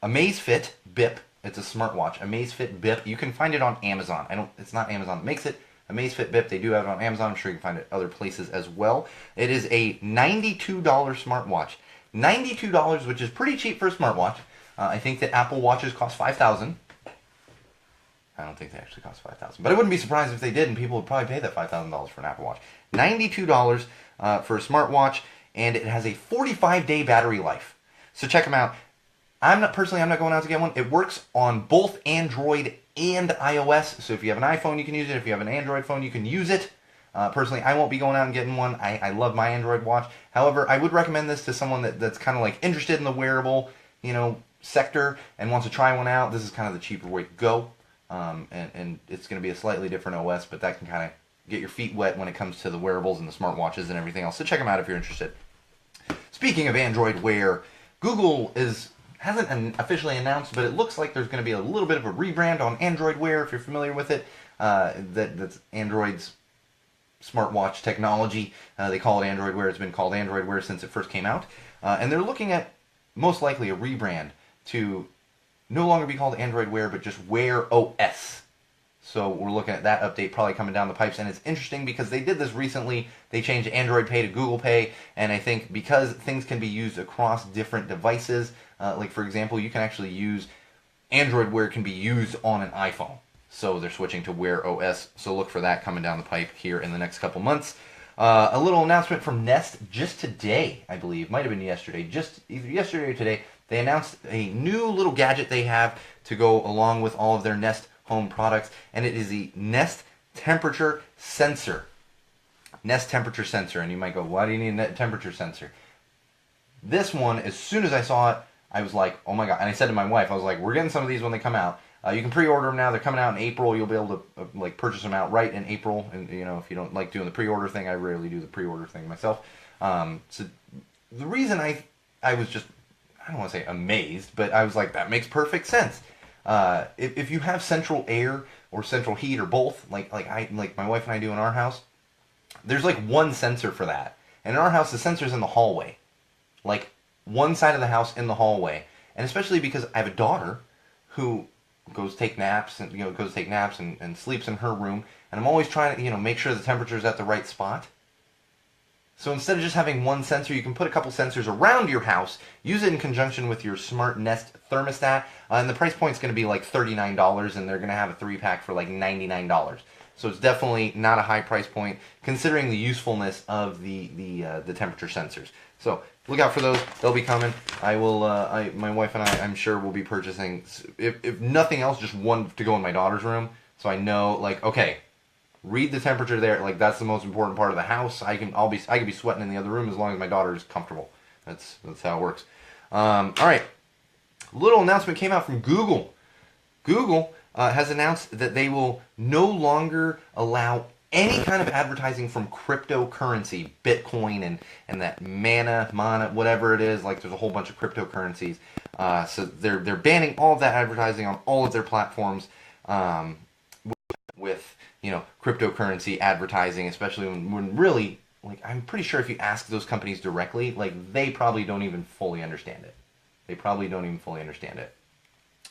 Amazfit BIP. It's a smartwatch, Amazfit BIP. You can find it on Amazon. It's not Amazon that makes it. Amazfit BIP, they do have it on Amazon. I'm sure you can find it other places as well. It is a $92 smartwatch. $92, which is pretty cheap for a smartwatch. I think that Apple Watches cost $5,000. I don't think they actually cost $5,000, but I wouldn't be surprised if they did, and people would probably pay that $5,000 for an Apple Watch. $92 for a smartwatch, and it has a 45-day battery life. So check them out. I'm not going out to get one. It works on both Android and iOS. So if you have an iPhone, you can use it. If you have an Android phone, you can use it. Personally, I won't be going out and getting one. I love my Android watch. However, I would recommend this to someone that's kind of like interested in the wearable, sector and wants to try one out. This is kind of the cheaper way to go. And it's going to be a slightly different OS, but that can kind of get your feet wet when it comes to the wearables and the smartwatches and everything else. So check them out if you're interested. Speaking of Android Wear, Google hasn't officially announced, but it looks like there's going to be a little bit of a rebrand on Android Wear, if you're familiar with it. That's Android's smartwatch technology. They call it Android Wear. It's been called Android Wear since it first came out. And they're looking at most likely a rebrand to no longer be called Android Wear, but just Wear OS. So we're looking at that update probably coming down the pipes, and it's interesting because they did this recently. They changed Android Pay to Google Pay, and I think because things can be used across different devices, like for example, you can actually use Android Wear can be used on an iPhone. So they're switching to Wear OS, so look for that coming down the pipe here in the next couple months. A little announcement from Nest just today, I believe, might have been yesterday, just either yesterday or today. They announced a new little gadget they have to go along with all of their Nest Home products, and it is the Nest Temperature Sensor. Nest Temperature Sensor, and you might go, why do you need a temperature sensor? This one, as soon as I saw it, I was like, oh my god, and I said to my wife, I was like, we're getting some of these when they come out. You can pre-order them now. They're coming out in April. You'll be able to like purchase them outright in April. And you know, if you don't like doing the pre-order thing, I rarely do the pre-order thing myself. So the reason I was just, I don't want to say amazed, but I was like, that makes perfect sense. If you have central air or central heat or both, like my wife and I do in our house, there's like one sensor for that. And in our house, the sensor's in the hallway, like one side of the house in the hallway. And especially because I have a daughter who goes take naps and and sleeps in her room, and I'm always trying to make sure the temperature is at the right spot. So instead of just having one sensor, you can put a couple sensors around your house, use it in conjunction with your smart Nest thermostat, and the price point is going to be like $39, and they're going to have a 3-pack for like $99. So it's definitely not a high price point considering the usefulness of the temperature sensors. So look out for those; they'll be coming. My wife and I'm sure will be purchasing, if nothing else, just one to go in my daughter's room, so I know, like, okay, read the temperature there. Like, that's the most important part of the house. I can be sweating in the other room as long as my daughter is comfortable. That's how it works. All right, little announcement came out from Google. Google has announced that they will no longer allow any kind of advertising from cryptocurrency, Bitcoin and that mana, whatever it is. Like, there's a whole bunch of cryptocurrencies. So they're banning all of that advertising on all of their platforms with cryptocurrency advertising, especially when really, like, I'm pretty sure if you ask those companies directly, like, they probably don't even fully understand it.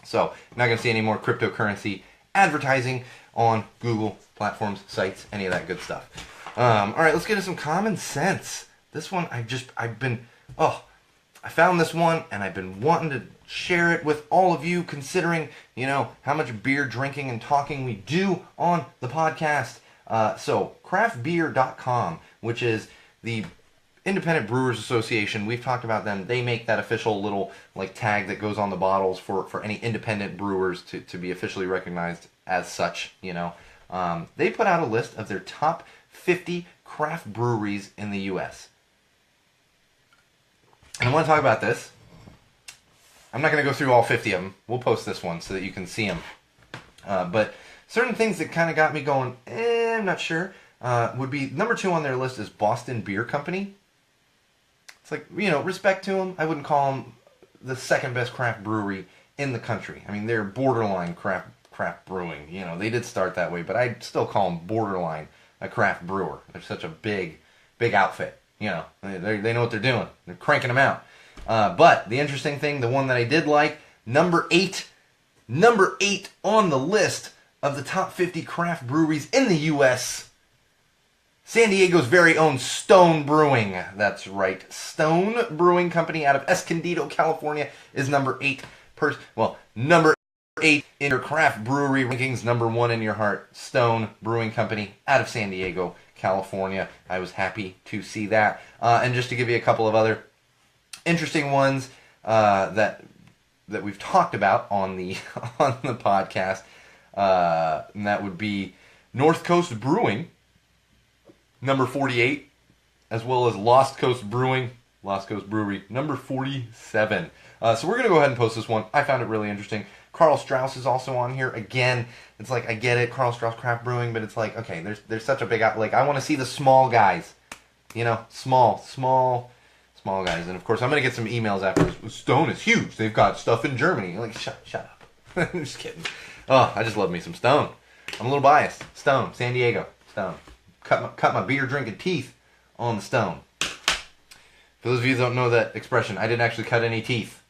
So, you're not going to see any more cryptocurrency advertising on Google platforms, sites, any of that good stuff. All right, let's get into some common sense. This one, I found this one, and I've been wanting to share it with all of you, considering, how much beer drinking and talking we do on the podcast. So, craftbeer.com, which is the Independent Brewers Association, we've talked about them. They make that official little tag that goes on the bottles for any independent brewers to be officially recognized as such. They put out a list of their top 50 craft breweries in the U.S. And I want to talk about this. I'm not going to go through all 50 of them. We'll post this one so that you can see them. But certain things that kind of got me going, I'm not sure, would be number 2 on their list is Boston Beer Company. It's like, respect to them. I wouldn't call them the second best craft brewery in the country. I mean, they're borderline craft brewing. They did start that way, but I'd still call them borderline a craft brewer. They're such a big outfit. They know what they're doing. They're cranking them out. But the interesting thing, the one that I did like, number 8 on the list of the top 50 craft breweries in the U.S., San Diego's very own Stone Brewing. That's right. Stone Brewing Company out of Escondido, California is number 8. Number 8 in your craft brewery rankings, number 1 in your heart. Stone Brewing Company out of San Diego, California. I was happy to see that. And just to give you a couple of other interesting ones that we've talked about on the podcast, and that would be North Coast Brewing, number 48, as well as Lost Coast Brewery, number 47. So we're going to go ahead and post this one. I found it really interesting. Karl Strauss is also on here. Again, it's like, I get it, Karl Strauss Craft Brewing, but it's like, okay, there's such a big, I want to see the small guys. Small guys. And of course, I'm going to get some emails after this. Stone is huge. They've got stuff in Germany. Like, shut up. I'm just kidding. Oh, I just love me some Stone. I'm a little biased. Stone, San Diego, Stone. Cut my beer drinking teeth on the Stone. For those of you that don't know that expression, I didn't actually cut any teeth.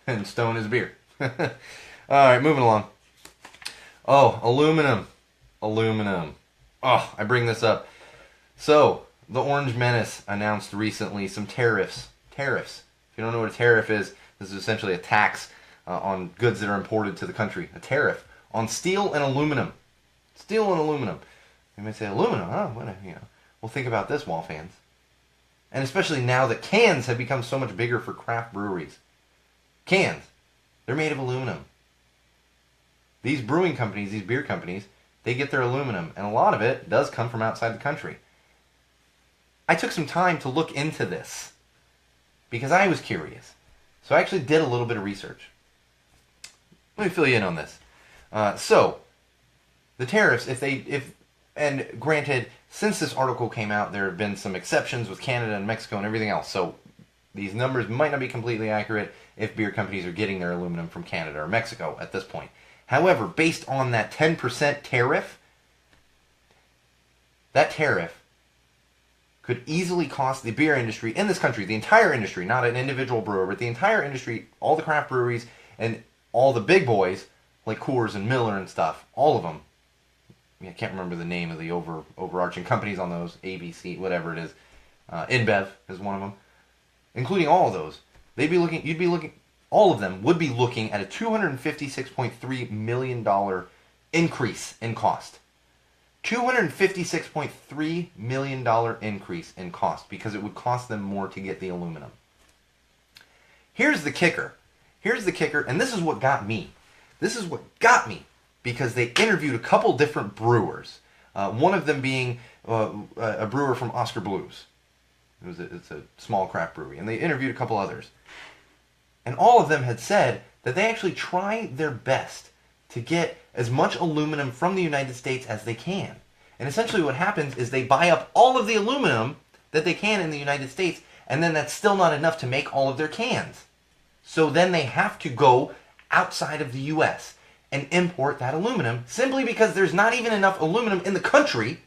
And Stone is beer. Alright, moving along. Oh, aluminum. Aluminum. Oh, I bring this up. So, the Orange Menace announced recently some tariffs. Tariffs. If you don't know what a tariff is, this is essentially a tax on goods that are imported to the country. A tariff on steel and aluminum. Steel and aluminum. You may say, aluminum, huh? What, you know. Well, think about this, Wall fans. And especially now that cans have become so much bigger for craft breweries. Cans. They're made of aluminum. These brewing companies, these beer companies, they get their aluminum. And a lot of it does come from outside the country. I took some time to look into this because I was curious. So I actually did a little bit of research. Let me fill you in on this. So, the tariffs, and granted, since this article came out, there have been some exceptions with Canada and Mexico and everything else. So, these numbers might not be completely accurate if beer companies are getting their aluminum from Canada or Mexico at this point. However, based on that 10% tariff, that tariff could easily cost the beer industry in this country, the entire industry, not an individual brewer, but the entire industry, all the craft breweries, and all the big boys, like Coors and Miller and stuff, all of them. I can't remember the name of the overarching companies on those, ABC, whatever it is. InBev is one of them. Including all of those. All of them would be looking at a $256.3 million increase in cost. $256.3 million increase in cost because it would cost them more to get the aluminum. Here's the kicker. And this is what got me. Because they interviewed a couple different brewers. One of them being a brewer from Oscar Blues. It's a small craft brewery. And they interviewed a couple others. And all of them had said that they actually try their best to get as much aluminum from the United States as they can. And essentially what happens is they buy up all of the aluminum that they can in the United States, and then that's still not enough to make all of their cans. So then they have to go outside of the U.S. and import that aluminum simply because there's not even enough aluminum in the country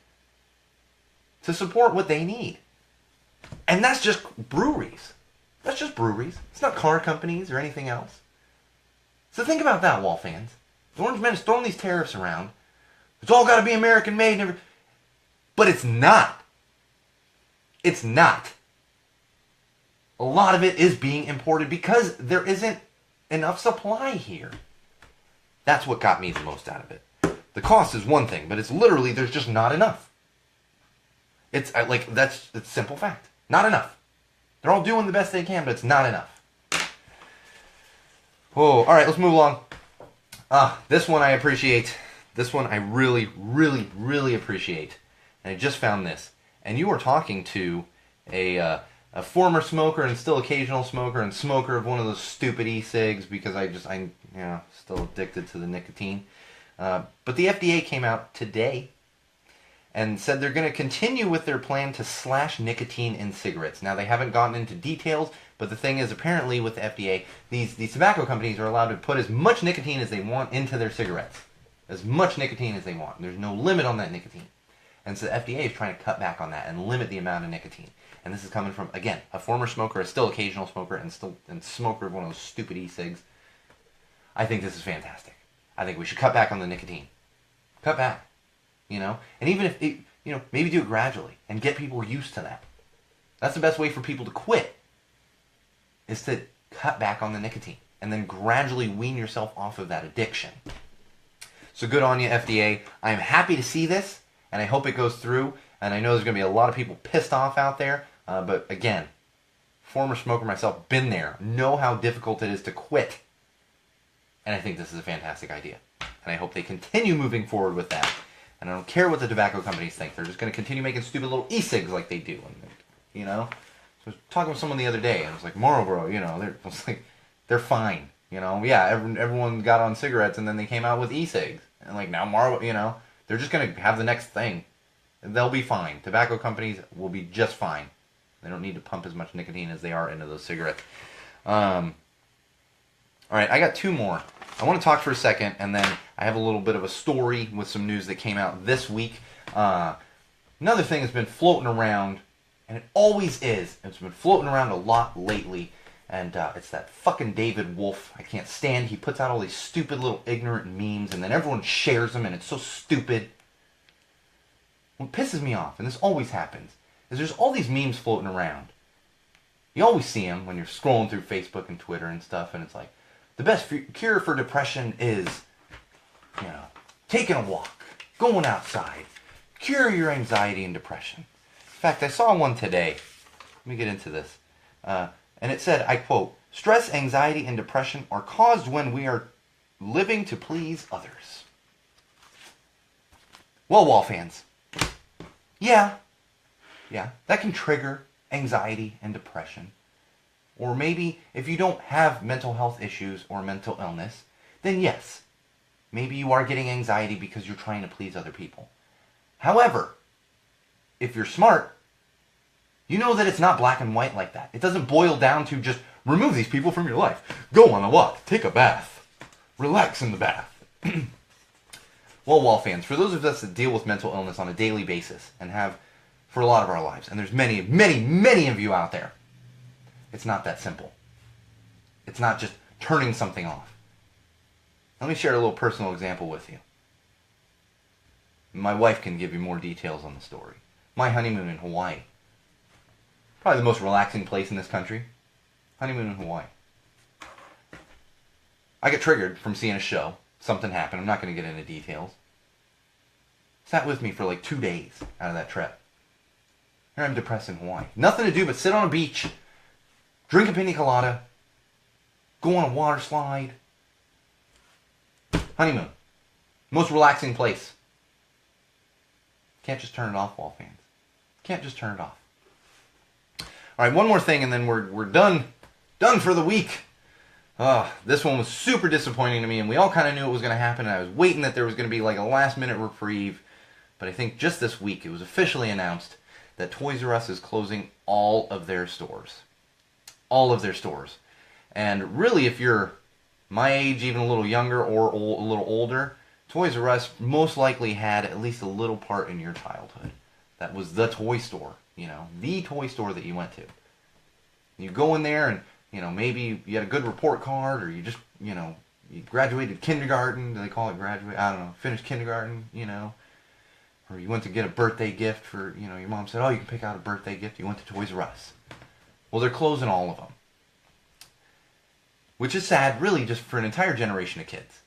to support what they need. And that's just breweries. It's not car companies or anything else. So think about that, Wall fans. The Orange Men is throwing these tariffs around. It's all got to be American made. But it's not. It's not. A lot of it is being imported because there isn't enough supply here. That's what got me the most out of it. The cost is one thing, but it's literally there's just not enough. It's simple fact. Not enough. They're all doing the best they can, but it's not enough. Oh, all right, let's move along. This one I appreciate. This one I really, really, really appreciate. And I just found this. And you were talking to a former smoker and still occasional smoker and smoker of one of those stupid e-cigs because I'm still addicted to the nicotine. But the FDA came out today and said they're going to continue with their plan to slash nicotine in cigarettes. Now, they haven't gotten into details, but the thing is, apparently with the FDA, these tobacco companies are allowed to put as much nicotine as they want into their cigarettes. As much nicotine as they want. There's no limit on that nicotine. And so the FDA is trying to cut back on that and limit the amount of nicotine. And this is coming from, again, a former smoker, a still occasional smoker, and smoker of one of those stupid e-cigs. I think this is fantastic. I think we should cut back on the nicotine. Cut back. And even if, maybe do it gradually and get people used to that. That's the best way for people to quit, is to cut back on the nicotine and then gradually wean yourself off of that addiction. So good on you, FDA. I'm happy to see this, and I hope it goes through. And I know there's going to be a lot of people pissed off out there. But again, former smoker myself, been there, know how difficult it is to quit. And I think this is a fantastic idea. And I hope they continue moving forward with that. And I don't care what the tobacco companies think. They're just going to continue making stupid little e-cigs like they do. And, I was talking with someone the other day, and I was like, Marlboro, they're fine. Yeah, everyone got on cigarettes, and then they came out with e-cigs. And now Marlboro, they're just going to have the next thing. They'll be fine. Tobacco companies will be just fine. They don't need to pump as much nicotine as they are into those cigarettes. All right, I got two more. I want to talk for a second, and then I have a little bit of a story with some news that came out this week. Another thing that's been floating around, and it always is, it's been floating around a lot lately, And it's that fucking David Wolf. I can't stand. He puts out all these stupid little ignorant memes, and then everyone shares them, and it's so stupid. What pisses me off, and this always happens, is there's all these memes floating around. You always see them when you're scrolling through Facebook and Twitter and stuff, and it's like, the best cure for depression is, taking a walk, going outside, cure your anxiety and depression. In fact, I saw one today. Let me get into this. And it said, I quote, "Stress, anxiety, and depression are caused when we are living to please others." Well, Wall fans, yeah, that can trigger anxiety and depression. Or maybe if you don't have mental health issues or mental illness, then yes, maybe you are getting anxiety because you're trying to please other people. However, if you're smart, you know that it's not black and white like that. It doesn't boil down to just remove these people from your life. Go on a walk, take a bath, relax in the bath. Well, Wall fans, for those of us that deal with mental illness on a daily basis and have for a lot of our lives, and there's many, many, many of you out there, it's not that simple. It's not just turning something off. Let me share a little personal example with you. My wife can give you more details on the story. My honeymoon in Hawaii. Probably the most relaxing place in this country. Honeymoon in Hawaii. I got triggered from seeing a show. Something happened. I'm not going to get into details. Sat with me for like 2 days out of that trip. Here I'm depressed in Hawaii. Nothing to do but sit on a beach, drink a pina colada, go on a water slide. Honeymoon. Most relaxing place. Can't just turn it off, Wall fans. Can't just turn it off. All right, one more thing, and then we're done for the week. This one was super disappointing to me, and we all kind of knew it was going to happen, and I was waiting that there was going to be like a last-minute reprieve. But I think just this week, it was officially announced that Toys R Us is closing all of their stores. All of their stores. And really, if you're my age, even a little younger, or a little older, Toys R Us most likely had at least a little part in your childhood. That was the toy store. The toy store that you went to. You go in there and, maybe you had a good report card, or you just, you graduated kindergarten. Do they call it graduate? I don't know. Finished kindergarten, Or you went to get a birthday gift for, your mom said, oh, you can pick out a birthday gift. You went to Toys R Us. Well, they're closing all of them. Which is sad, really, just for an entire generation of kids.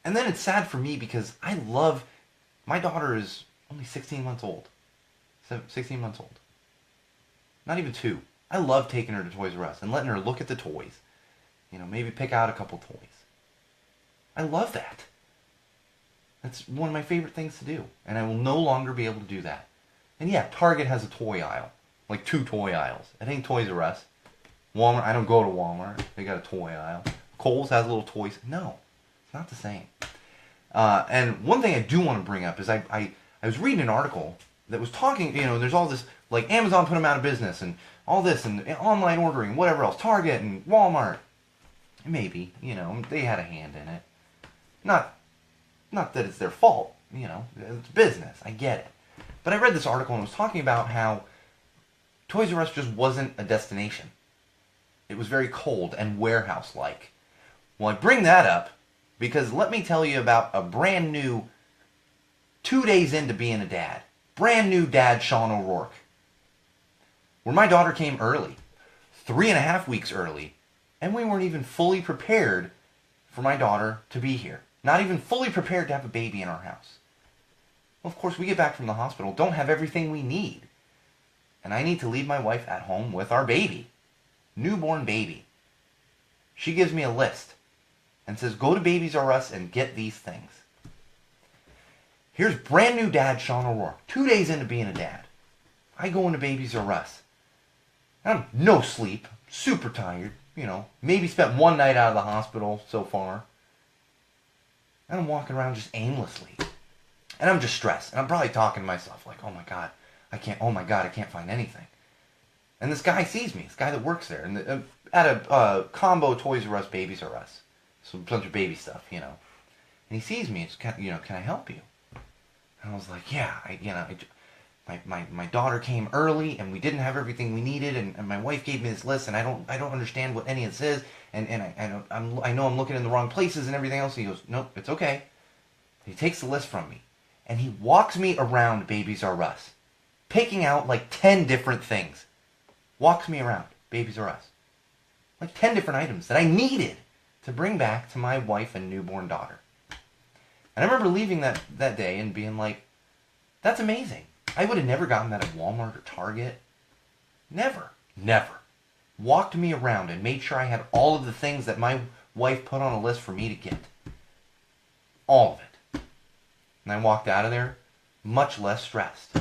And then it's sad for me because my daughter is only 16 months old. 16 months old. Not even 2. I love taking her to Toys R Us and letting her look at the toys. Maybe pick out a couple toys. I love that. That's one of my favorite things to do. And I will no longer be able to do that. And yeah, Target has a toy aisle. Like 2 toy aisles. It ain't Toys R Us. Walmart, I don't go to Walmart. They got a toy aisle. Kohl's has little toys. No, it's not the same. And one thing I do want to bring up is I was reading an article that was talking, there's all this, like Amazon put them out of business and all this and online ordering, whatever else, Target and Walmart. Maybe, they had a hand in it. Not that it's their fault, it's business. I get it. But I read this article and it was talking about how Toys R Us just wasn't a destination. It was very cold and warehouse-like. Well, I bring that up because let me tell you about a brand new 2 days into being a dad. Brand new dad, Sean O'Rourke. Where my daughter came early. 3.5 weeks early. And we weren't even fully prepared for my daughter to be here. Not even fully prepared to have a baby in our house. Well, of course, we get back from the hospital, don't have everything we need. And I need to leave my wife at home with our baby. Newborn baby. She gives me a list and says, go to Babies R Us and get these things. Here's brand new dad Sean O'Rourke, 2 days into being a dad. I go into Babies R Us. I'm no sleep, super tired, maybe spent one night out of the hospital so far. And I'm walking around just aimlessly. And I'm just stressed. And I'm probably talking to myself like, oh my God, I can't find anything. And this guy sees me, this guy that works there, and at a combo Toys R Us, Babies R Us. So a bunch of baby stuff, And he sees me, it's, can I help you? And I was like, yeah, my daughter came early and we didn't have everything we needed, and my wife gave me this list and I don't understand what any of this is, and I know I'm looking in the wrong places and everything else. And he goes, nope, it's okay. He takes the list from me and he walks me around Babies R Us, picking out like 10 different things. Walks me around Babies R Us. Like 10 different items that I needed to bring back to my wife and newborn daughter. And I remember leaving that day and being like, that's amazing. I would have never gotten that at Walmart or Target. Never. Walked me around and made sure I had all of the things that my wife put on a list for me to get. All of it. And I walked out of there much less stressed.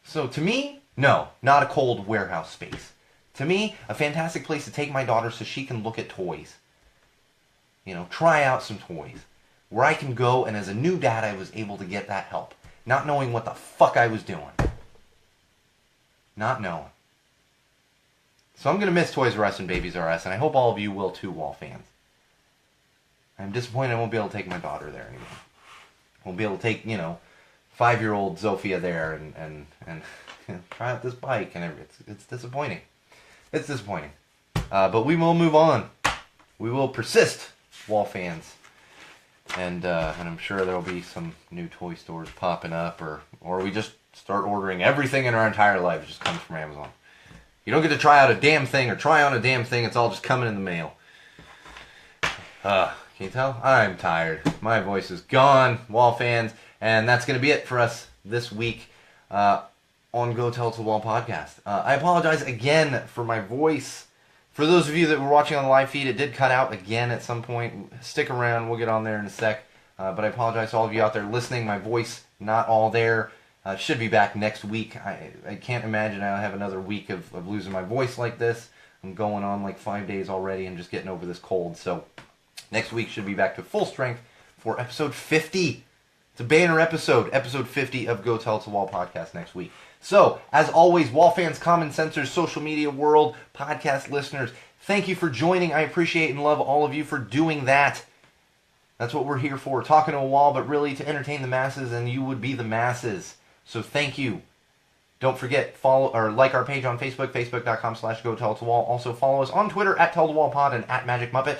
So to me, no, not a cold warehouse space. To me, a fantastic place to take my daughter so she can look at toys. Try out some toys. Where I can go, and as a new dad, I was able to get that help. Not knowing what the fuck I was doing. Not knowing. So I'm going to miss Toys R Us and Babies R Us, and I hope all of you will too, Wall fans. I'm disappointed I won't be able to take my daughter there anymore. Won't be able to take, 5-year-old Zofia there and try out this bike and everything. It's disappointing. It's disappointing. But we will move on. We will persist, Wall fans. And I'm sure there'll be some new toy stores popping up, or we just start ordering everything in our entire life. It just comes from Amazon. You don't get to try out a damn thing or try on a damn thing. It's all just coming in the mail. Can you tell? I'm tired. My voice is gone, Wall fans. And that's going to be it for us this week on Go Tell It to the Wall podcast. I apologize again for my voice. For those of you that were watching on the live feed, it did cut out again at some point. Stick around. We'll get on there in a sec. But I apologize to all of you out there listening. My voice not all there. Should be back next week. I can't imagine I'll have another week of losing my voice like this. I'm going on like 5 days already and just getting over this cold. So next week should be back to full strength for episode 50. It's a banner episode. Episode 50 of Go Tell It to the Wall podcast next week. So, as always, Wall fans, common sensors, social media world, podcast listeners, thank you for joining. I appreciate and love all of you for doing that. That's what we're here for, talking to a wall, but really to entertain the masses, and you would be the masses. So thank you. Don't forget, follow or like our page on Facebook, facebook.com/GoTellItToWall. Also follow us on Twitter @TellTheWallPod and @MagicMuppet.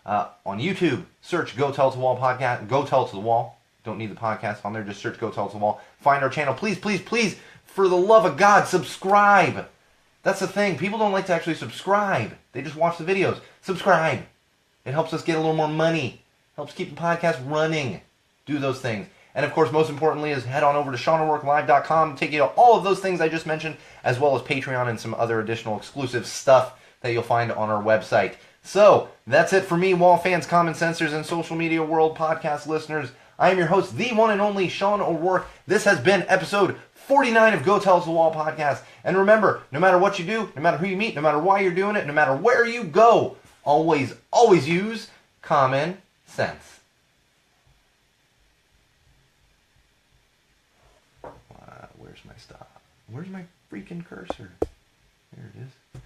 On YouTube, search Go Tell It to the Wall podcast. Go Tell It to the Wall. Don't need the podcast on there. Just search Go Tell It to the Wall. Find our channel. Please, please, please, for the love of God, subscribe. That's the thing. People don't like to actually subscribe. They just watch the videos. Subscribe. It helps us get a little more money. Helps keep the podcast running. Do those things. And of course, most importantly, is head on over to SeanO'RourkeLive.com to take you to all of those things I just mentioned, as well as Patreon and some other additional exclusive stuff that you'll find on our website. So, that's it for me, Wall fans, common sensors, and social media world podcast listeners. I am your host, the one and only Sean O'Rourke. This has been episode 49 of Go Tell It to the Wall podcast. And remember, no matter what you do, no matter who you meet, no matter why you're doing it, no matter where you go, always, always use common sense. Where's my stop? Where's my freaking cursor? There it is.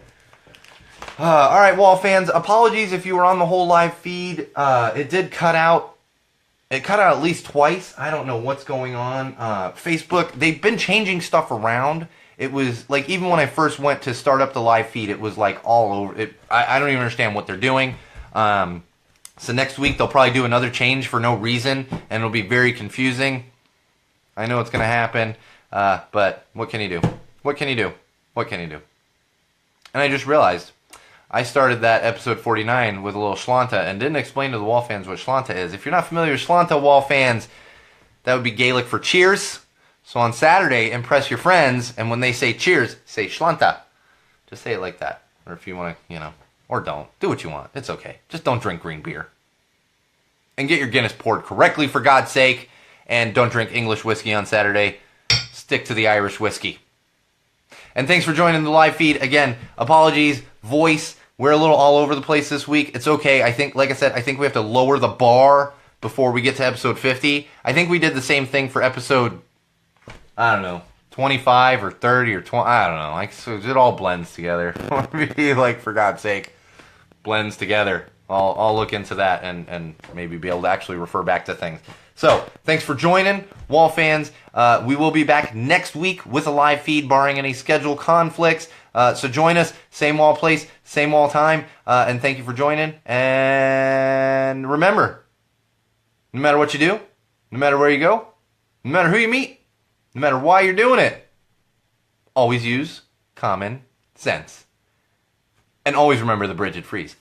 All right, Wall fans, apologies if you were on the whole live feed. It did cut out. It cut out at least twice. I don't know what's going on. Facebook, they've been changing stuff around. It was like, even when I first went to start up the live feed, it was like all over. I don't even understand what they're doing. So next week, they'll probably do another change for no reason, and it'll be very confusing. I know it's going to happen, but what can you do? What can you do? What can you do? And I just realized I started that episode 49 with a little Shlanta and didn't explain to the Wall fans what Shlanta is. If you're not familiar with Shlanta, Wall fans, that would be Gaelic for cheers. So on Saturday, impress your friends, and when they say cheers, say Shlanta. Just say it like that. Or if you want to, or don't. Do what you want. It's okay. Just don't drink green beer. And get your Guinness poured correctly, for God's sake. And don't drink English whiskey on Saturday. Stick to the Irish whiskey. And thanks for joining the live feed. Again, apologies, voice. We're a little all over the place this week. It's okay. I think, like I said, I think we have to lower the bar before we get to episode 50. I think we did the same thing for episode, 25 or 30 or 20. I don't know. So it all blends together. For God's sake, blends together. I'll look into that and maybe be able to actually refer back to things. So, thanks for joining, Wall fans. We will be back next week with a live feed, barring any schedule conflicts. So join us, same wall place, same wall time, and thank you for joining. And remember, no matter what you do, no matter where you go, no matter who you meet, no matter why you're doing it, always use common sense. And always remember the Bridget Freeze.